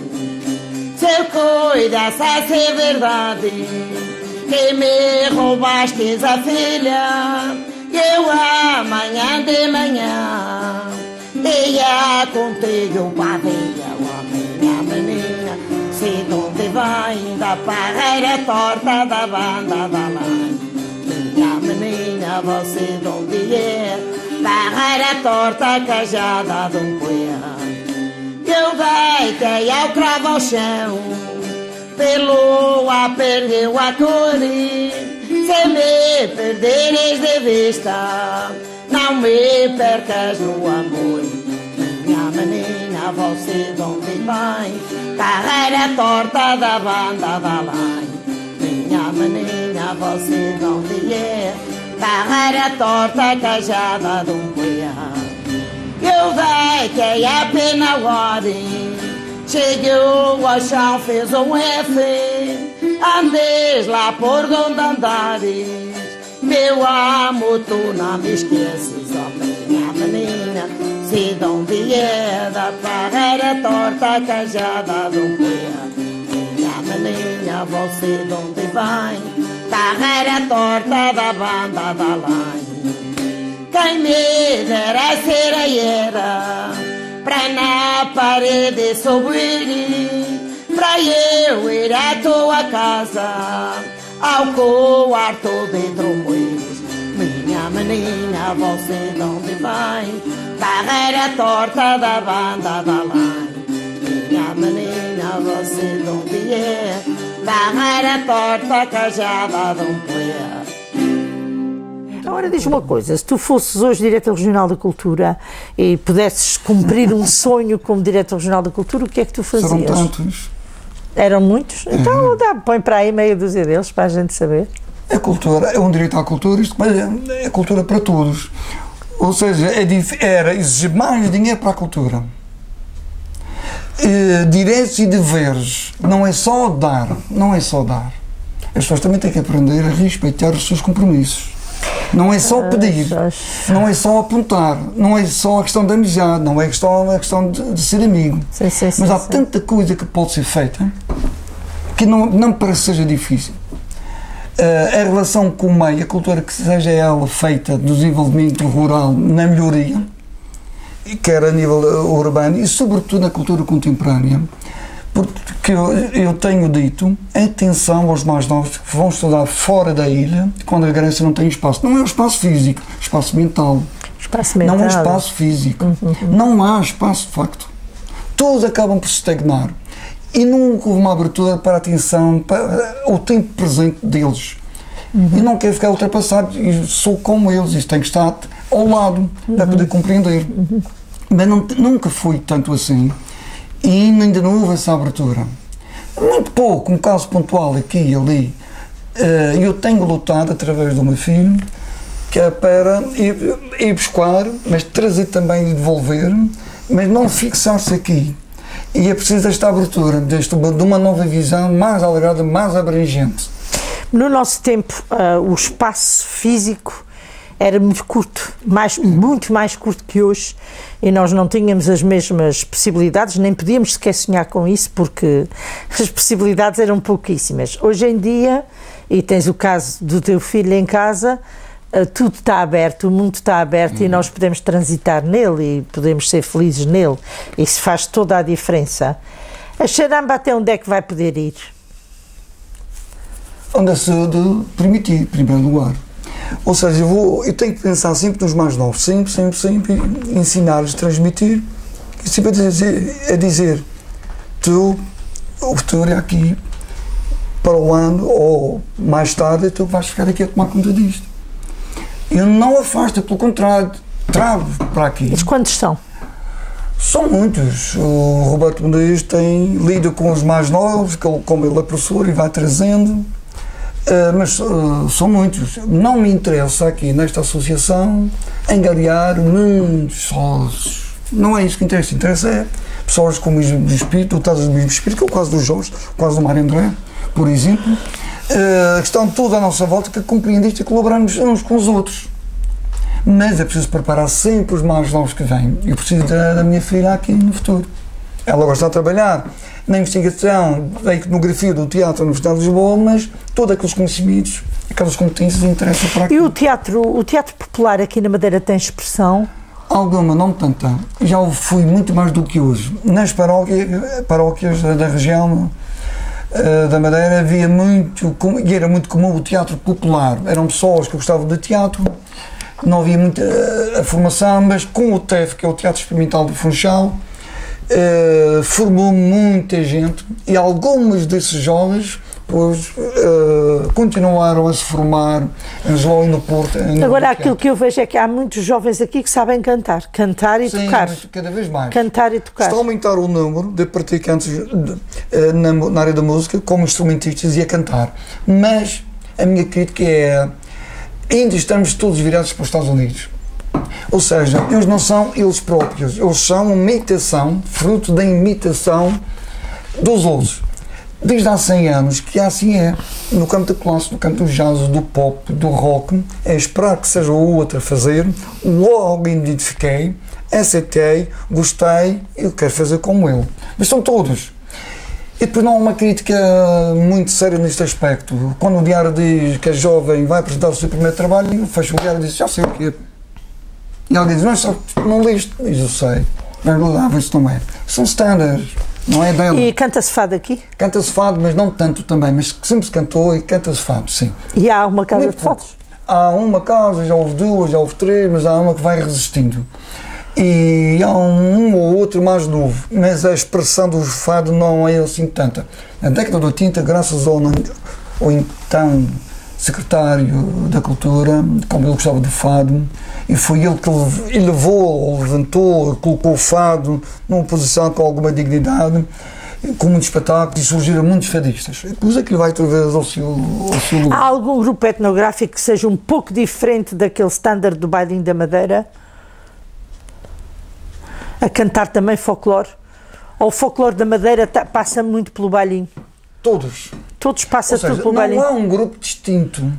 Se eu cuidasse é verdade que me roubaste a filha, eu amanhã de manhã ia contigo para a vila. Oh, minha menina, se de onde vai? Da parreira torta da banda da line. Minha menina, você de onde é? Parreira torta, cajada de um pé. Eu deitei ao cravo ao chão, pelo perdeu a cor. Se me perderes de vista, não me percas no amor. Minha menina, você de onde vai? Carreira torta da banda da line. Minha menina, você de onde é? Carreira torta, cajada de um pé. Eu deitei a pena ordem, chegou ao chão, fez um F, andes lá por onde andares, meu amor, tu não me esqueces. Oh, minha menina, se de onde é? Da parreira torta, cajada de um pé. Minha menina, você de onde vai? Parreira torta da banda da line. Quem me dera ser aieira, pra na parede subir, pra eu ir à tua casa, ao quarto dentro moedas. Minha menina, você de onde vai? Parreira torta da banda da line. Minha menina, você de onde é? Parreira torta, cajada de um pé. Agora diz-me uma coisa, se tu fosses hoje Diretor Regional da Cultura e pudesses cumprir um sonho como Diretor Regional da Cultura, o que é que tu fazias? Serão tantos. Eram muitos? Então põe para aí meia dúzia deles para a gente saber. A cultura é um direito à cultura, isto é cultura para todos. Ou seja, era exigir mais dinheiro para a cultura. Direitos e deveres, não é só dar, não é só dar. As pessoas também têm que aprender a respeitar os seus compromissos. Não é só pedir, não é só apontar, não é só a questão da amizade, não é a questão de ser amigo. Mas há tanta coisa que pode ser feita que não me parece que seja difícil. A relação com o meio, a cultura, que seja ela feita do desenvolvimento rural na melhoria, quer a nível urbano e sobretudo na cultura contemporânea, porque eu tenho dito, atenção aos mais novos que vão estudar fora da ilha, quando a Grécia não tem espaço. Não é o espaço físico, espaço mental. Não é espaço físico. Não há espaço de facto. Todos acabam por se estagnar. E nunca houve uma abertura para a atenção, para o tempo presente deles. E não quero ficar ultrapassado, e sou como eles, isto tem que estar ao lado para poder compreender. Mas nunca foi tanto assim. E ainda não houve essa abertura. Muito pouco, um caso pontual aqui e ali, eu tenho lutado através do meu filho, que é para ir buscar, mas trazer também e devolver, mas não fixar-se aqui. E é preciso esta abertura, de uma nova visão mais alargada, mais abrangente. No nosso tempo, o espaço físico era muito curto, muito mais curto que hoje, e nós não tínhamos as mesmas possibilidades, nem podíamos sequer sonhar com isso, porque as possibilidades eram pouquíssimas. Hoje em dia, e tens o caso do teu filho em casa, tudo está aberto, o mundo está aberto e nós podemos transitar nele e podemos ser felizes nele. Isso faz toda a diferença. A Charamba até onde é que vai poder ir? Onde a saúde permitir, em primeiro lugar. Ou seja, eu tenho que pensar sempre nos mais novos, sempre, ensinar-lhes, transmitir, e sempre a dizer, tu, o futuro é aqui, para o ano, ou mais tarde, tu vais ficar aqui a tomar conta disto. Eu não afasto, pelo contrário, trago para aqui. Mas quantos são? São muitos. O Roberto Muniz lida com os mais novos, como ele é professor e vai trazendo, mas são muitos. Não me interessa aqui nesta associação angariar muitos sócios. Não é isso que interessa. Interessa é pessoas com o mesmo espírito, dotadas do mesmo espírito, que é o caso dos jovens, o caso do Mário André, por exemplo, que estão todos à nossa volta, que compreendem isto e colaboramos uns com os outros. Mas é preciso preparar sempre os mais novos que vêm. Eu preciso da minha filha aqui no futuro. Ela gosta de trabalhar na investigação, da iconografia do teatro da Universidade de Lisboa, mas todos aqueles conhecimentos, aquelas competências interessam para aqui. E o teatro popular aqui na Madeira tem expressão? Alguma, não tanta. Já fui muito mais do que hoje. Nas paróquias da região da Madeira havia muito, e era muito comum o teatro popular. Eram pessoas que gostavam de teatro, não havia muita formação, mas com o TEF, que é o Teatro Experimental do Funchal, formou muita gente, e alguns desses jovens depois continuaram a se formar em Lisboa e no Porto. Agora, aquilo que eu vejo é que há muitos jovens aqui que sabem cantar e sim, tocar. Cada vez mais. Cantar e tocar. Está a aumentar o número de praticantes na área da música, como instrumentistas e a cantar. Mas a minha crítica é: ainda estamos todos virados para os Estados Unidos. Ou seja, eles não são eles próprios, eles são uma imitação, fruto da imitação dos outros. Desde há 100 anos que assim é. No campo da classe, no campo do jazz, do pop, do rock, é esperar que seja o outro a fazer, logo identifiquei, aceitei, gostei, eu quero fazer como ele. Mas são todos. E depois não há uma crítica muito séria neste aspecto. Quando o diário diz que a jovem vai apresentar o seu primeiro trabalho, eu fecho o diário e diz, já sei o quê. E alguém diz, não liste? Diz, eu sei. Mas isso não é. São standards, não é dela. E canta-se fado aqui? Canta-se fado, mas não tanto também. Mas sempre se cantou e canta-se fado, sim. E há uma casa de fados? Há uma casa, já houve duas, já houve três, mas há uma que vai resistindo. E há um ou outro mais novo, mas a expressão do fado não é assim tanta. Na década de 80, graças ao então secretário da Cultura, como ele gostava do fado, e foi ele que elevou, levantou, colocou o fado numa posição com alguma dignidade, com muitos espetáculos, e surgiram muitos fadistas. Depois aquilo vai outra vez ao seu lugar. Há algum grupo etnográfico que seja um pouco diferente daquele standard do Bailinho da Madeira? A cantar também folclore? Ou o folclore da Madeira passa muito pelo bailinho? Todos. Todos passam tudo pelo bailinho? Não há um grupo distinto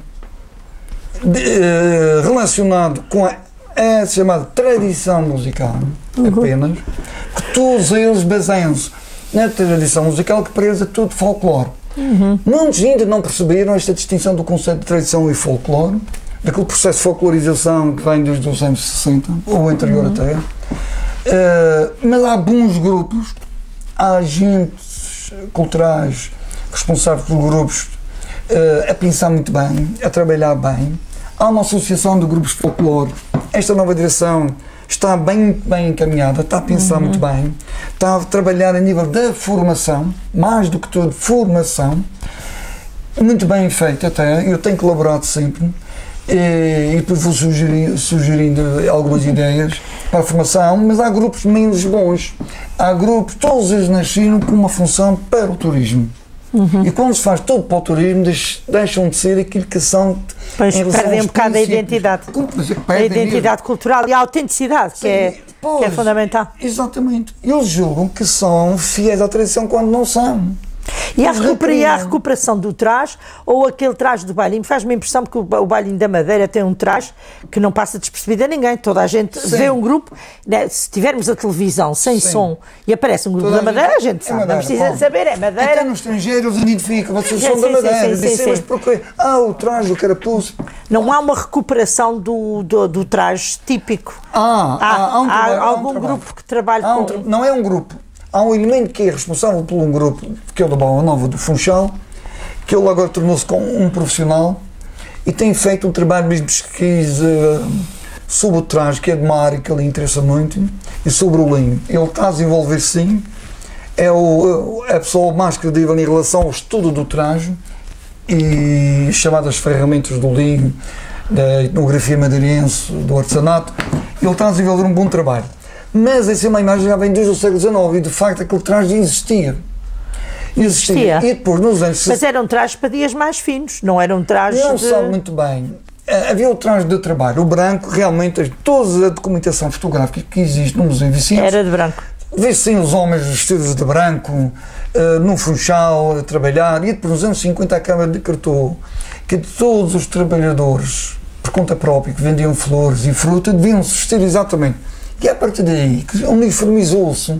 relacionado com a chamada tradição musical, apenas, que todos eles baseiam-se na tradição musical, que para eles é tudo folclore. Muitos ainda não perceberam esta distinção do conceito de tradição e folclore, daquele processo de folclorização que vem desde os anos 60, ou anterior até. Mas há bons grupos, há agentes culturais responsáveis pelos grupos a pensar muito bem, a trabalhar bem. Há uma associação de grupos de folclore. Esta nova direção está bem encaminhada, está a pensar muito bem, está a trabalhar a nível da formação, mais do que tudo, formação, muito bem feita até. Eu tenho colaborado sempre. E depois vou sugerindo algumas ideias para a formação, mas há grupos menos bons. Há grupos, todos eles nasceram com uma função para o turismo. E quando se faz todo para o turismo, deixam de ser aquilo que são. Pois perdem um bocado a identidade. A identidade cultural e a autenticidade, que é fundamental. Exatamente. Eles julgam que são fiéis à tradição quando não são. E a recuperação do traje, ou aquele traje do bailinho, faz-me a impressão que o bailinho da Madeira tem um traje que não passa despercebido a ninguém. Toda a gente vê um grupo, né, se tivermos a televisão sem som e aparece um grupo da Madeira, a gente sabe, não precisa saber, é Madeira. Até no estrangeiro eles identificam, vocês são da Madeira, mas porquê? O traje, o carapuço. Não há uma recuperação do traje típico. Há algum grupo que trabalha com... Não é um grupo. Há um elemento que é responsável por um grupo, que é o da Bola Nova do Funchal, que ele agora tornou-se um profissional, e tem feito um trabalho mesmo de pesquisa sobre o traje, que é de uma área que lhe interessa muito, e sobre o linho. Ele está a desenvolver, sim, é a pessoa mais credível em relação ao estudo do traje e chamadas ferramentas do linho, da etnografia madeirense, do artesanato. Ele está a desenvolver um bom trabalho. Mas essa é uma imagem que já vem desde o século XIX e, de facto, aquele traje existia. Existia. E depois, nos anos... Mas eram trajes para dias mais finos, não eram trajes não se sabe muito bem. Havia o traje de trabalho, o branco, realmente, toda a documentação fotográfica que existe no Museu Vicente... Era de branco. Vê-se sim os homens vestidos de branco, num funchal, a trabalhar, e depois nos anos 50 a Câmara decretou que todos os trabalhadores, por conta própria, que vendiam flores e fruta, deviam se vestir exatamente. E a partir daí, que uniformizou-se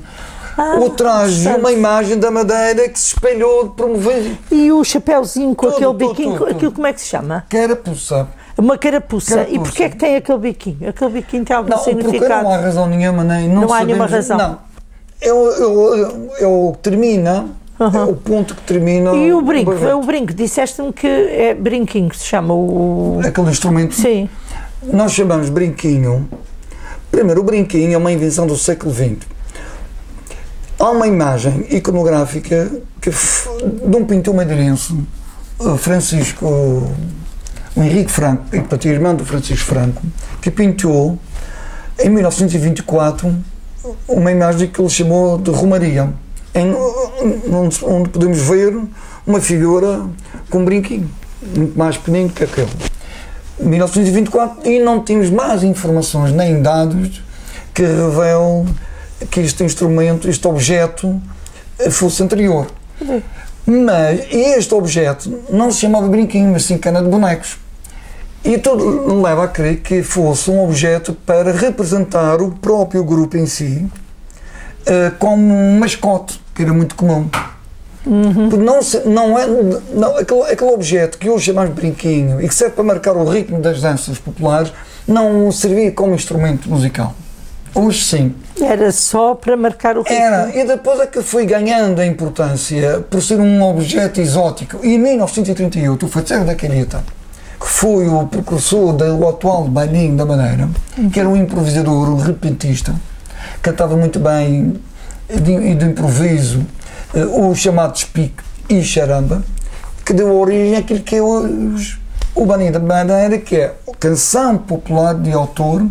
o traje, uma imagem da Madeira que se espelhou, promoveu. E o chapéuzinho com aquele biquinho, aquilo como é que se chama? Carapuça. Uma carapuça. E porquê é que tem aquele biquinho? Aquele biquinho tem algum significado? Não há razão nenhuma, nem não há nenhuma razão. Não. É o que termina, é o ponto que termina. E o brinco, disseste-me que é brinquinho que se chama aquele instrumento. Sim. Nós chamamos brinquinho. Primeiro, o brinquinho é uma invenção do século XX. Há uma imagem iconográfica de um pintor madeirense, Francisco, o Henrique Franco, irmão do Francisco Franco, que pintou em 1924 uma imagem que ele chamou de Romaria, onde podemos ver uma figura com um brinquinho, muito mais pequenino que aquele. 1924, e não temos mais informações nem dados que revelam que este instrumento, este objeto, fosse anterior. Mas este objeto não se chamava brinquinho, mas sim cana de bonecos. E tudo leva a crer que fosse um objeto para representar o próprio grupo em si, como um mascote, que era muito comum. Aquele objeto que hoje chamamos de brinquinho e que serve para marcar o ritmo das danças populares, não servia como instrumento musical. Hoje sim. Era só para marcar o ritmo. Era, e depois é que foi ganhando a importância por ser um objeto exótico. E em 1938 o Feiticeiro da Calheta, que foi o precursor do atual bailinho da Madeira, que era um improvisador, um repentista, cantava muito bem de improviso, o chamado Spique e Charamba, que deu origem àquilo que é o bailinho da Madeira, que é a canção popular de autor,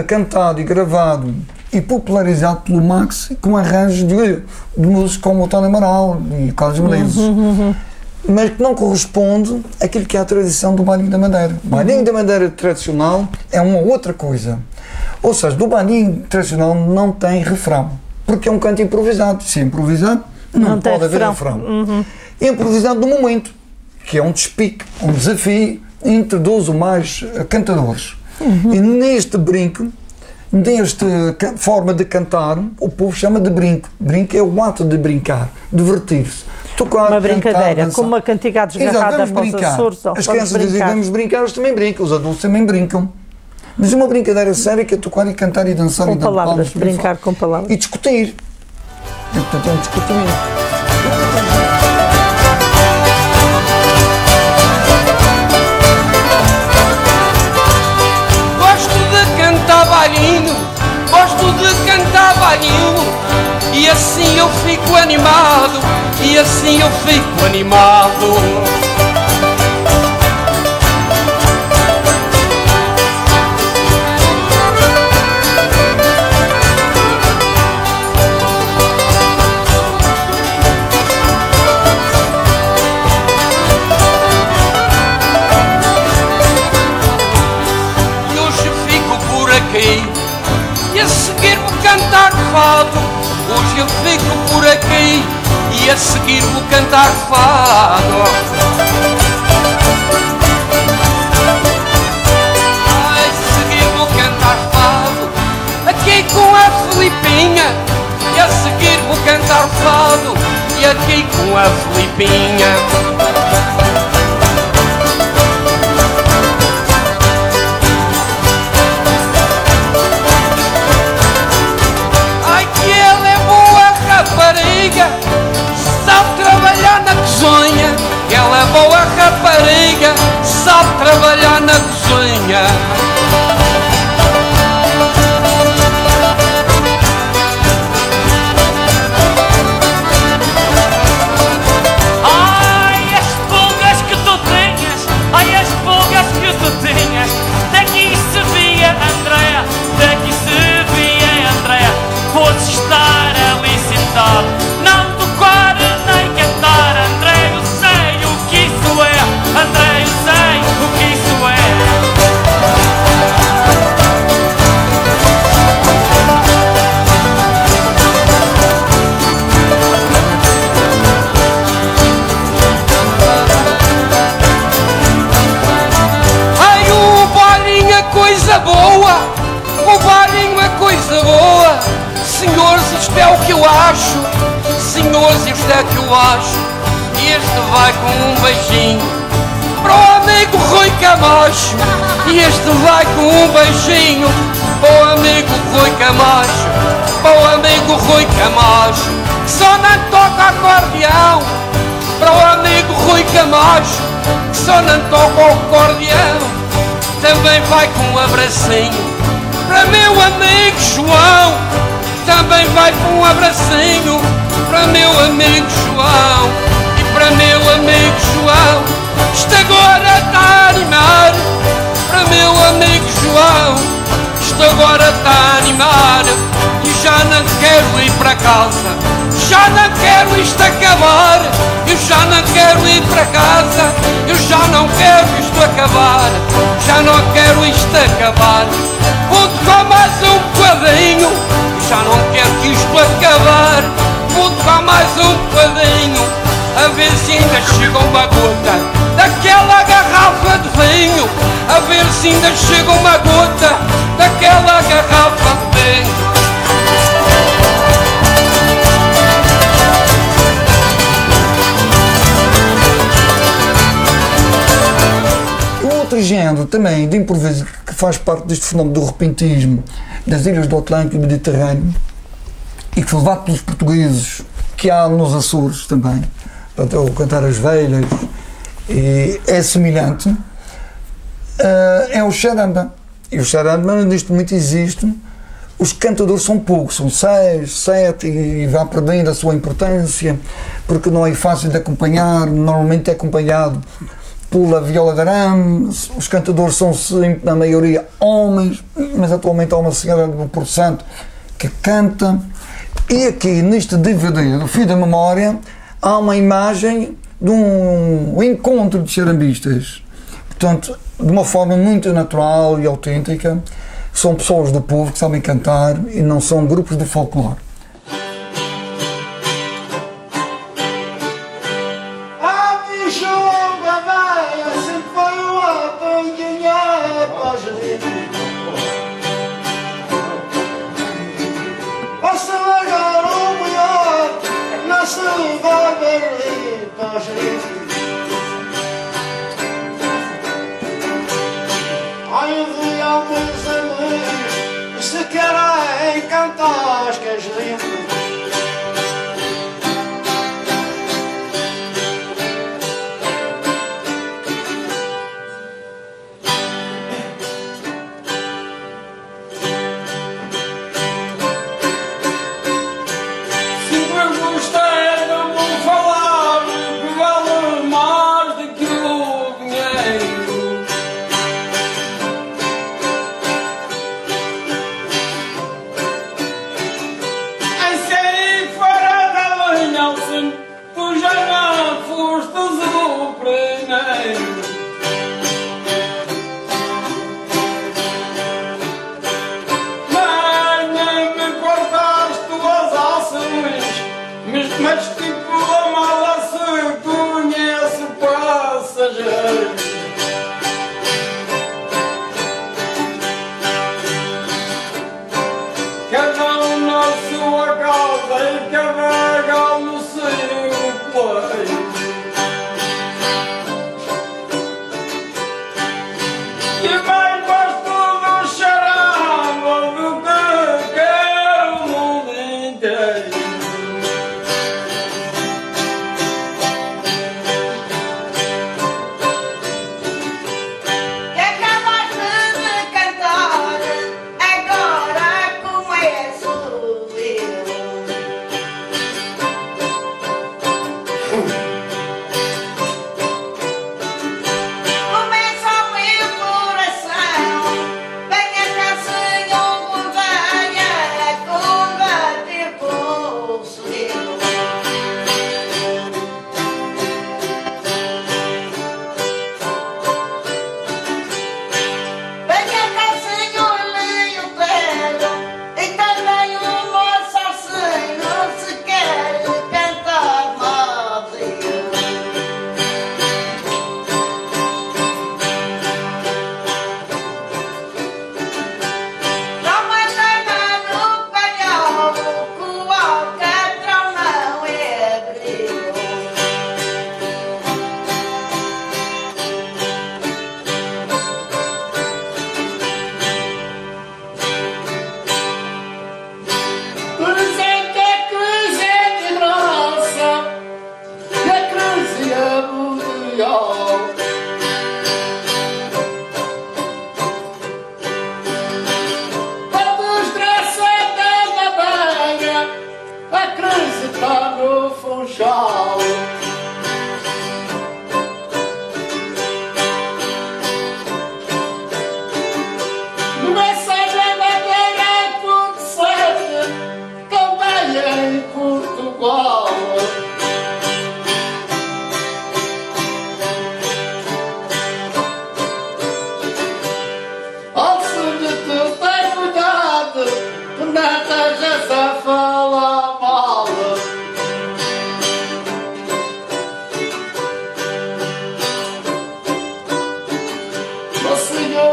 cantado e gravado e popularizado pelo Max, com arranjos de músicos como o Tony Amaral e Carlos Menezes, mas que não corresponde àquilo que é a tradição do bailinho da Madeira. O bailinho da Madeira tradicional é uma outra coisa. Ou seja, do bailinho tradicional não tem refrão, porque é um canto improvisado. Se é improvisado, não pode haver refrão. É improvisado no momento, que é um despique, um desafio entre 2 ou mais cantadores. E neste brinco, nesta forma de cantar, o povo chama de brinco. Brinco é o ato de brincar, divertir-se. Tocar, uma brincadeira, cantar, como uma cantiga desgarrada para os Açores. As crianças dizem vamos brincar, eles também brincam, os adultos também brincam. Mas uma brincadeira séria que é tocar e cantar e dançar com e dar palavras, brincar com palavras. E discutir. E, portanto, é um discutimento. Gosto de cantar bailinho, e assim eu fico animado, e assim eu fico animado. E hoje fico por aqui, e a seguir vou cantar fado. Hoje eu fico por aqui e a seguir vou cantar fado. A seguir vou cantar fado, aqui com a Filipinha. E a seguir vou cantar fado, e aqui com a Filipinha. Rapariga, sabe trabalhar na cozinha. Ela é boa rapariga, manhã. Ai, as pulgas que tu tinhas, ai, as pulgas que tu tinhas. Daqui se via, Andréia, daqui se via, Andréia. Podes estar ali sentado, não tocar nem cantar, André, eu sei o que isso é, André, eu sei o que isso é. Ai, o bailinho é coisa boa, o bailinho é coisa boa. Senhores, isto é o que eu acho, senhores, isto é o que eu acho. E este vai com um beijinho para o amigo Rui Camacho. E este vai com um beijinho para o amigo Rui Camacho, para o amigo Rui Camacho, que só não toca acordeão. Para o amigo Rui Camacho, que só não toca o acordeão. Também vai com um abracinho para meu amigo João. Também vai com um abracinho para meu amigo João. E para meu amigo João, isto agora está a animar. Para meu amigo João, isto agora está a animar. E já não quero ir para casa, já não quero isto acabar. Eu já não quero ir para casa, eu já não quero isto acabar. Já não quero isto acabar. Vou tocar mais um bocadinho, já não quero que isto acabar. Vou tocar mais um bocadinho, a ver se ainda chega uma gota daquela garrafa de vinho. A ver se ainda chega uma gota daquela garrafa de vinho. Outro género também de improviso que faz parte deste fenómeno do repentismo das ilhas do Atlântico e Mediterrâneo e que foi levado pelos portugueses, que há nos Açores também, portanto, o cantar as velhas, e é semelhante, é o charamba. E o charamba neste momento existe. Os cantadores são poucos, são 6, 7 e vai perdendo a sua importância porque não é fácil de acompanhar. Normalmente é acompanhado pela viola de arame. Os cantadores são sempre, na maioria, homens, mas atualmente há uma senhora do Porto Santo que canta. E aqui neste DVD do Fio da Memória há uma imagem de um encontro de charambistas, portanto, de uma forma muito natural e autêntica. São pessoas do povo que sabem cantar e não são grupos de folclore. A bicha longa velha sempre foi o apanhar para os livros. Basta largar o melhor, não se vai ver para os livros. Ai, eu vi alguns amigos, se querem cantar as que as livros. Mas tipo a mala se conhece passageiro. Cada um na sua casa e cada gal no seu pleito. E bem gosto do charamba do que quer o mundo inteiro. Que acabaste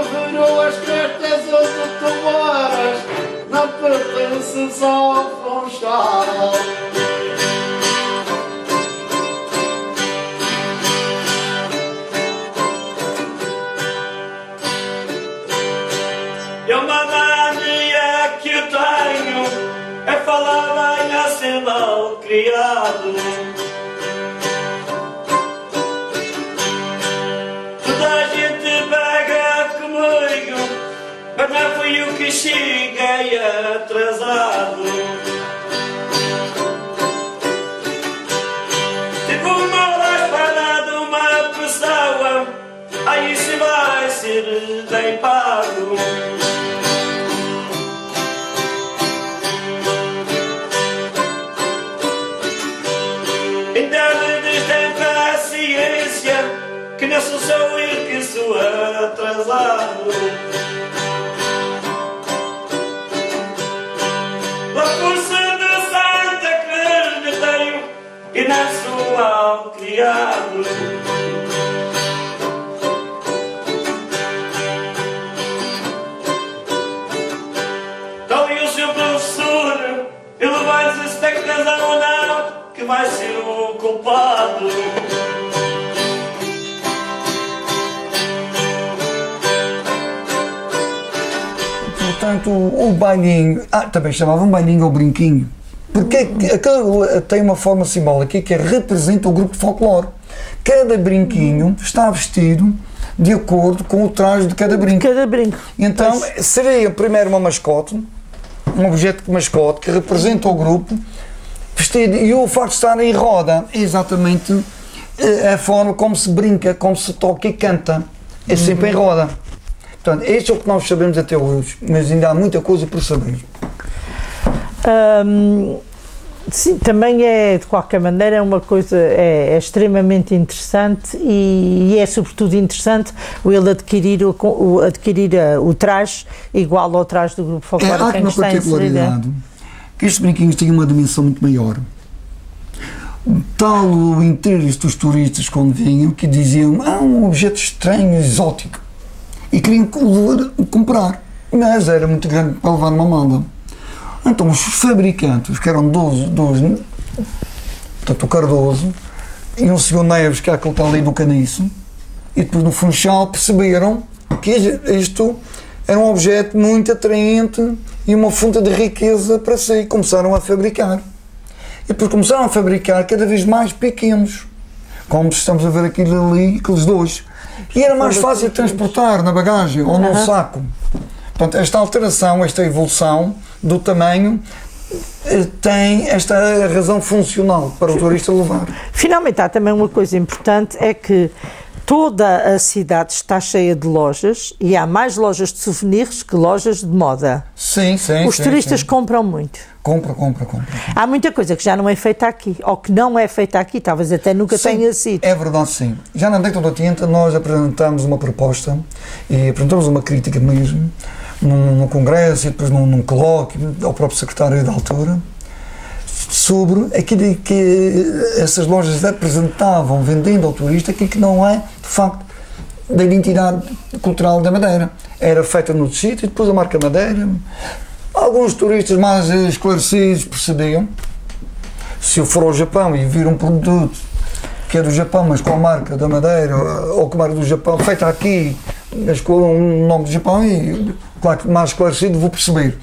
virou as crestas onde tu moras, não pertences ao Funchal. E uma mania que eu tenho é falar bem a ser mal criado. Toda a gente pega comigo, mas não fui eu que cheguei atrasado. Tipo uma espada de uma pessoa, aí isso vai ser bem pago. Que não sou só eu que sou atrasado. A força da Santa Cruz tenho e não sou mal criado. Então e o seu professor, ele vai dizer se tem razão ou não, que vai ser o culpado. Portanto, o bailinho, também chamavam bailinho ou brinquinho, porque aquilo tem uma forma simbólica que representa o grupo de folclore. Cada brinquinho está vestido de acordo com o traje de cada brinco. Então, seria primeiro uma mascote, um objeto de mascote que representa o grupo, vestido, e o facto de estar em roda é exatamente a forma como se brinca, como se toca e canta. É sempre em roda. Portanto, este é o que nós sabemos até hoje, mas ainda há muita coisa por saber. Sim, também é, de qualquer maneira, é uma coisa é extremamente interessante e é sobretudo interessante ele adquirir o traje igual ao traje do grupo folclórico. Há uma particularidade, que estes brinquinhos têm uma dimensão muito maior. Tal o interesse dos turistas quando vinham, que diziam, um objeto estranho, exótico, e queriam comprar, mas era muito grande para levar numa mala. Então os fabricantes, que eram 12, portanto o Cardoso e um senhor Neves, que é aquele que está ali do Caniço, e depois no Funchal perceberam que isto era um objeto muito atraente e uma fonte de riqueza para si, e começaram a fabricar. E depois começaram a fabricar cada vez mais pequenos, como estamos a ver aquilo ali, aqueles dois. E era mais fácil de transportar na bagagem ou num saco. Portanto, esta alteração, esta evolução do tamanho tem esta razão funcional para o turista levar. Finalmente, há também uma coisa importante, é que toda a cidade está cheia de lojas e há mais lojas de souvenirs que lojas de moda. Sim. Os turistas compram muito. Compra. Há muita coisa que já não é feita aqui, ou que não é feita aqui, talvez até nunca tenha sido. É verdade, sim. Já na década de 80 nós apresentámos uma proposta e apresentamos uma crítica mesmo num congresso e depois num colóquio ao próprio secretário da altura sobre aquilo que essas lojas apresentavam, vendendo ao turista aquilo que não é, de facto, da identidade cultural da Madeira. Era feita no sítio e depois a marca Madeira. Alguns turistas mais esclarecidos percebiam, se eu for ao Japão e vir um produto que é do Japão, mas com a marca da Madeira, ou com a marca do Japão, feita aqui, mas com o nome do Japão, e claro que mais esclarecido vou perceber.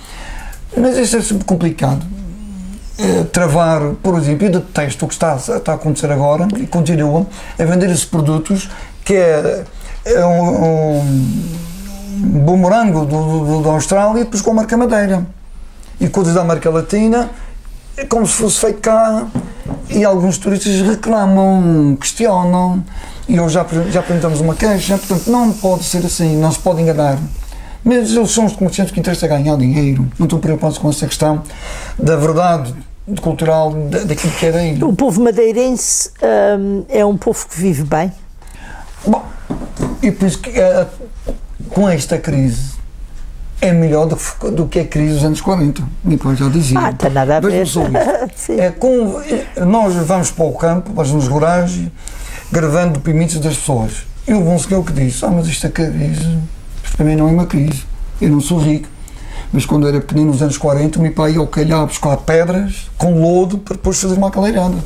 Mas isso é sempre complicado. Travar, por exemplo, eu detesto o que está a acontecer agora, e continua a vender esses produtos, que é um bumerango da Austrália, depois com a marca Madeira e coisas da América Latina, é como se fosse feito cá, e alguns turistas reclamam, questionam, e hoje já apresentamos uma queixa. Portanto, não pode ser assim, não se pode enganar. Mas eles são os comerciantes que interessam ganhar dinheiro, não estão preocupados com essa questão da verdade cultural daquilo que é daí. O povo madeirense é um povo que vive bem. Bom, e por isso que com esta crise é melhor do que a crise dos anos 40, Nicolau já dizia. Não tem nada a ver. Nós vamos para o campo, para as zonas rurais, gravando depoimentos das pessoas. E houve um senhor que disse, mas esta crise, as Para mim não é uma crise. Eu não sou rico. Mas quando era pequenino, nos anos 40, o meu pai ia ao calhar buscar pedras com lodo para depois fazer uma caleirada.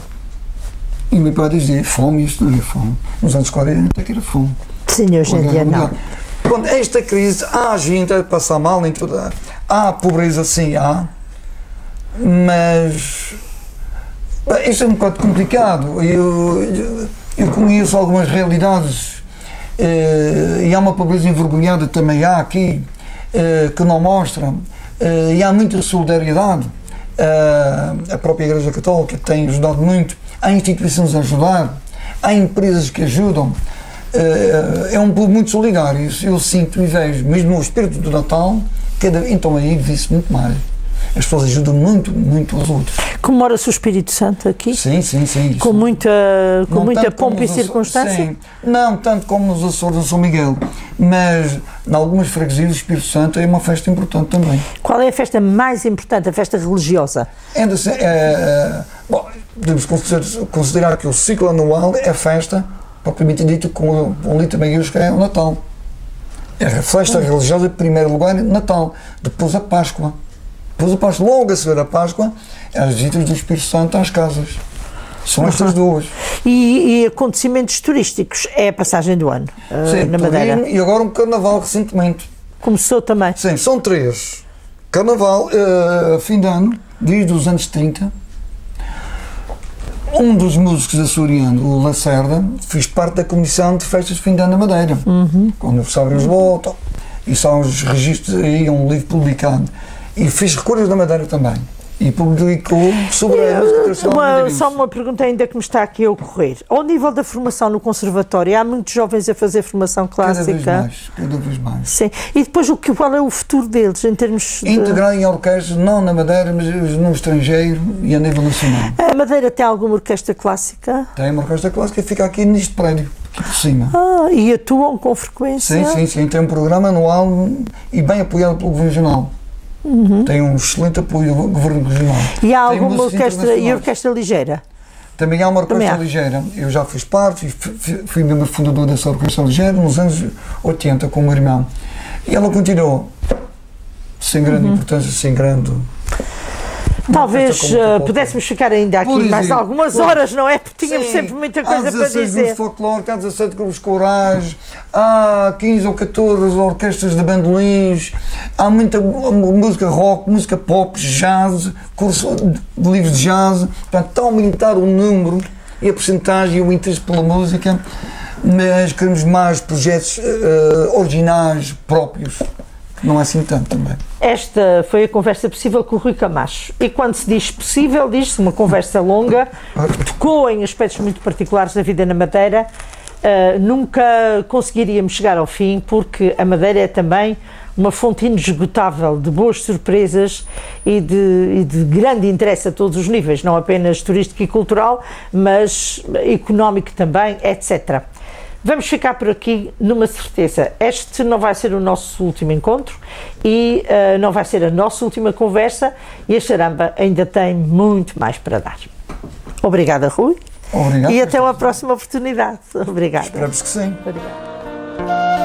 E o meu pai dizia, fome, isto não é fome. Nos anos 40 é que era fome. Sim, hoje em dia não. Quando esta crise, há gente a passar mal em toda. Há pobreza, sim, há. Mas isto é um bocado complicado. Eu conheço algumas realidades e há uma pobreza envergonhada também há aqui que não mostra e há muita solidariedade. A própria Igreja Católica tem ajudado muito, há instituições a ajudar, há empresas que ajudam. É um povo muito solidário. Eu sinto e vejo, mesmo no espírito do Natal, então aí vi-se muito mais. As pessoas ajudam muito, muito aos outros. Comemora-se o Espírito Santo aqui? Sim, sim, sim. Com muita pompa e circunstância? Sim, não tanto como nos Açores de São Miguel, mas em algumas freguesias o Espírito Santo é uma festa importante também. Qual é a festa mais importante, a festa religiosa? Bom, podemos considerar que o ciclo anual é a festa, propriamente dito, com um litro maiúsculo, é o Natal. É a festa religiosa, em primeiro lugar, Natal, depois a Páscoa. Depois a Páscoa, logo a seguir a Páscoa, as visitas do Espírito Santo às casas. São estas duas. E acontecimentos turísticos, é a passagem do ano na Madeira? E agora um carnaval recentemente. Começou também? Sim, são 3. Carnaval, fim de ano, desde os anos 30. Um dos músicos açorianos, o Lacerda, fez parte da comissão de festas de fim de ano na Madeira. Quando se abre os votos, e são os registros aí, um livro publicado. E fiz recolhas na Madeira também. E publicou sobre a música tradicional. Só uma pergunta ainda que me está aqui a ocorrer. Ao nível da formação no conservatório, há muitos jovens a fazer formação clássica? Cada vez mais. Sim. E depois, qual é o futuro deles, em termos de... Integrar em orquestras, não na Madeira, mas no estrangeiro e a nível nacional. A Madeira tem alguma orquestra clássica? Tem uma orquestra clássica que fica aqui neste prédio, aqui por cima. E atuam com frequência? Sim. Tem um programa anual e bem apoiado pelo Governo Regional. Tem um excelente apoio do Governo Regional. E há alguma orquestra ligeira? Também há uma orquestra ligeira. Eu já fiz parte, fui membro fundador dessa orquestra ligeira nos anos 80 com o meu irmão. E ela continuou sem grande importância, sem grande... Talvez pudéssemos ficar ainda aqui mais algumas horas, não é? Porque tínhamos sempre muita coisa para dizer. Há 16 grupos folclóricos, há 17 grupos corais, há 15 ou 14 orquestras de bandolins, há muita música rock, música pop, jazz, curso de livros de jazz. Portanto, está a aumentar o número e a porcentagem e o interesse pela música, mas queremos mais projetos originais, próprios. Não é assim tanto também. Esta foi a conversa possível com o Rui Camacho. E quando se diz possível, diz-se uma conversa longa, tocou em aspectos muito particulares da vida na Madeira. Nunca conseguiríamos chegar ao fim, porque a Madeira é também uma fonte inesgotável de boas surpresas e de grande interesse a todos os níveis, não apenas turístico e cultural, mas económico também, etc. Vamos ficar por aqui numa certeza. Este não vai ser o nosso último encontro e não vai ser a nossa última conversa, e a charamba ainda tem muito mais para dar. Obrigada, Rui. Obrigado. E até uma próxima oportunidade. Obrigada. Esperamos que sim. Obrigada.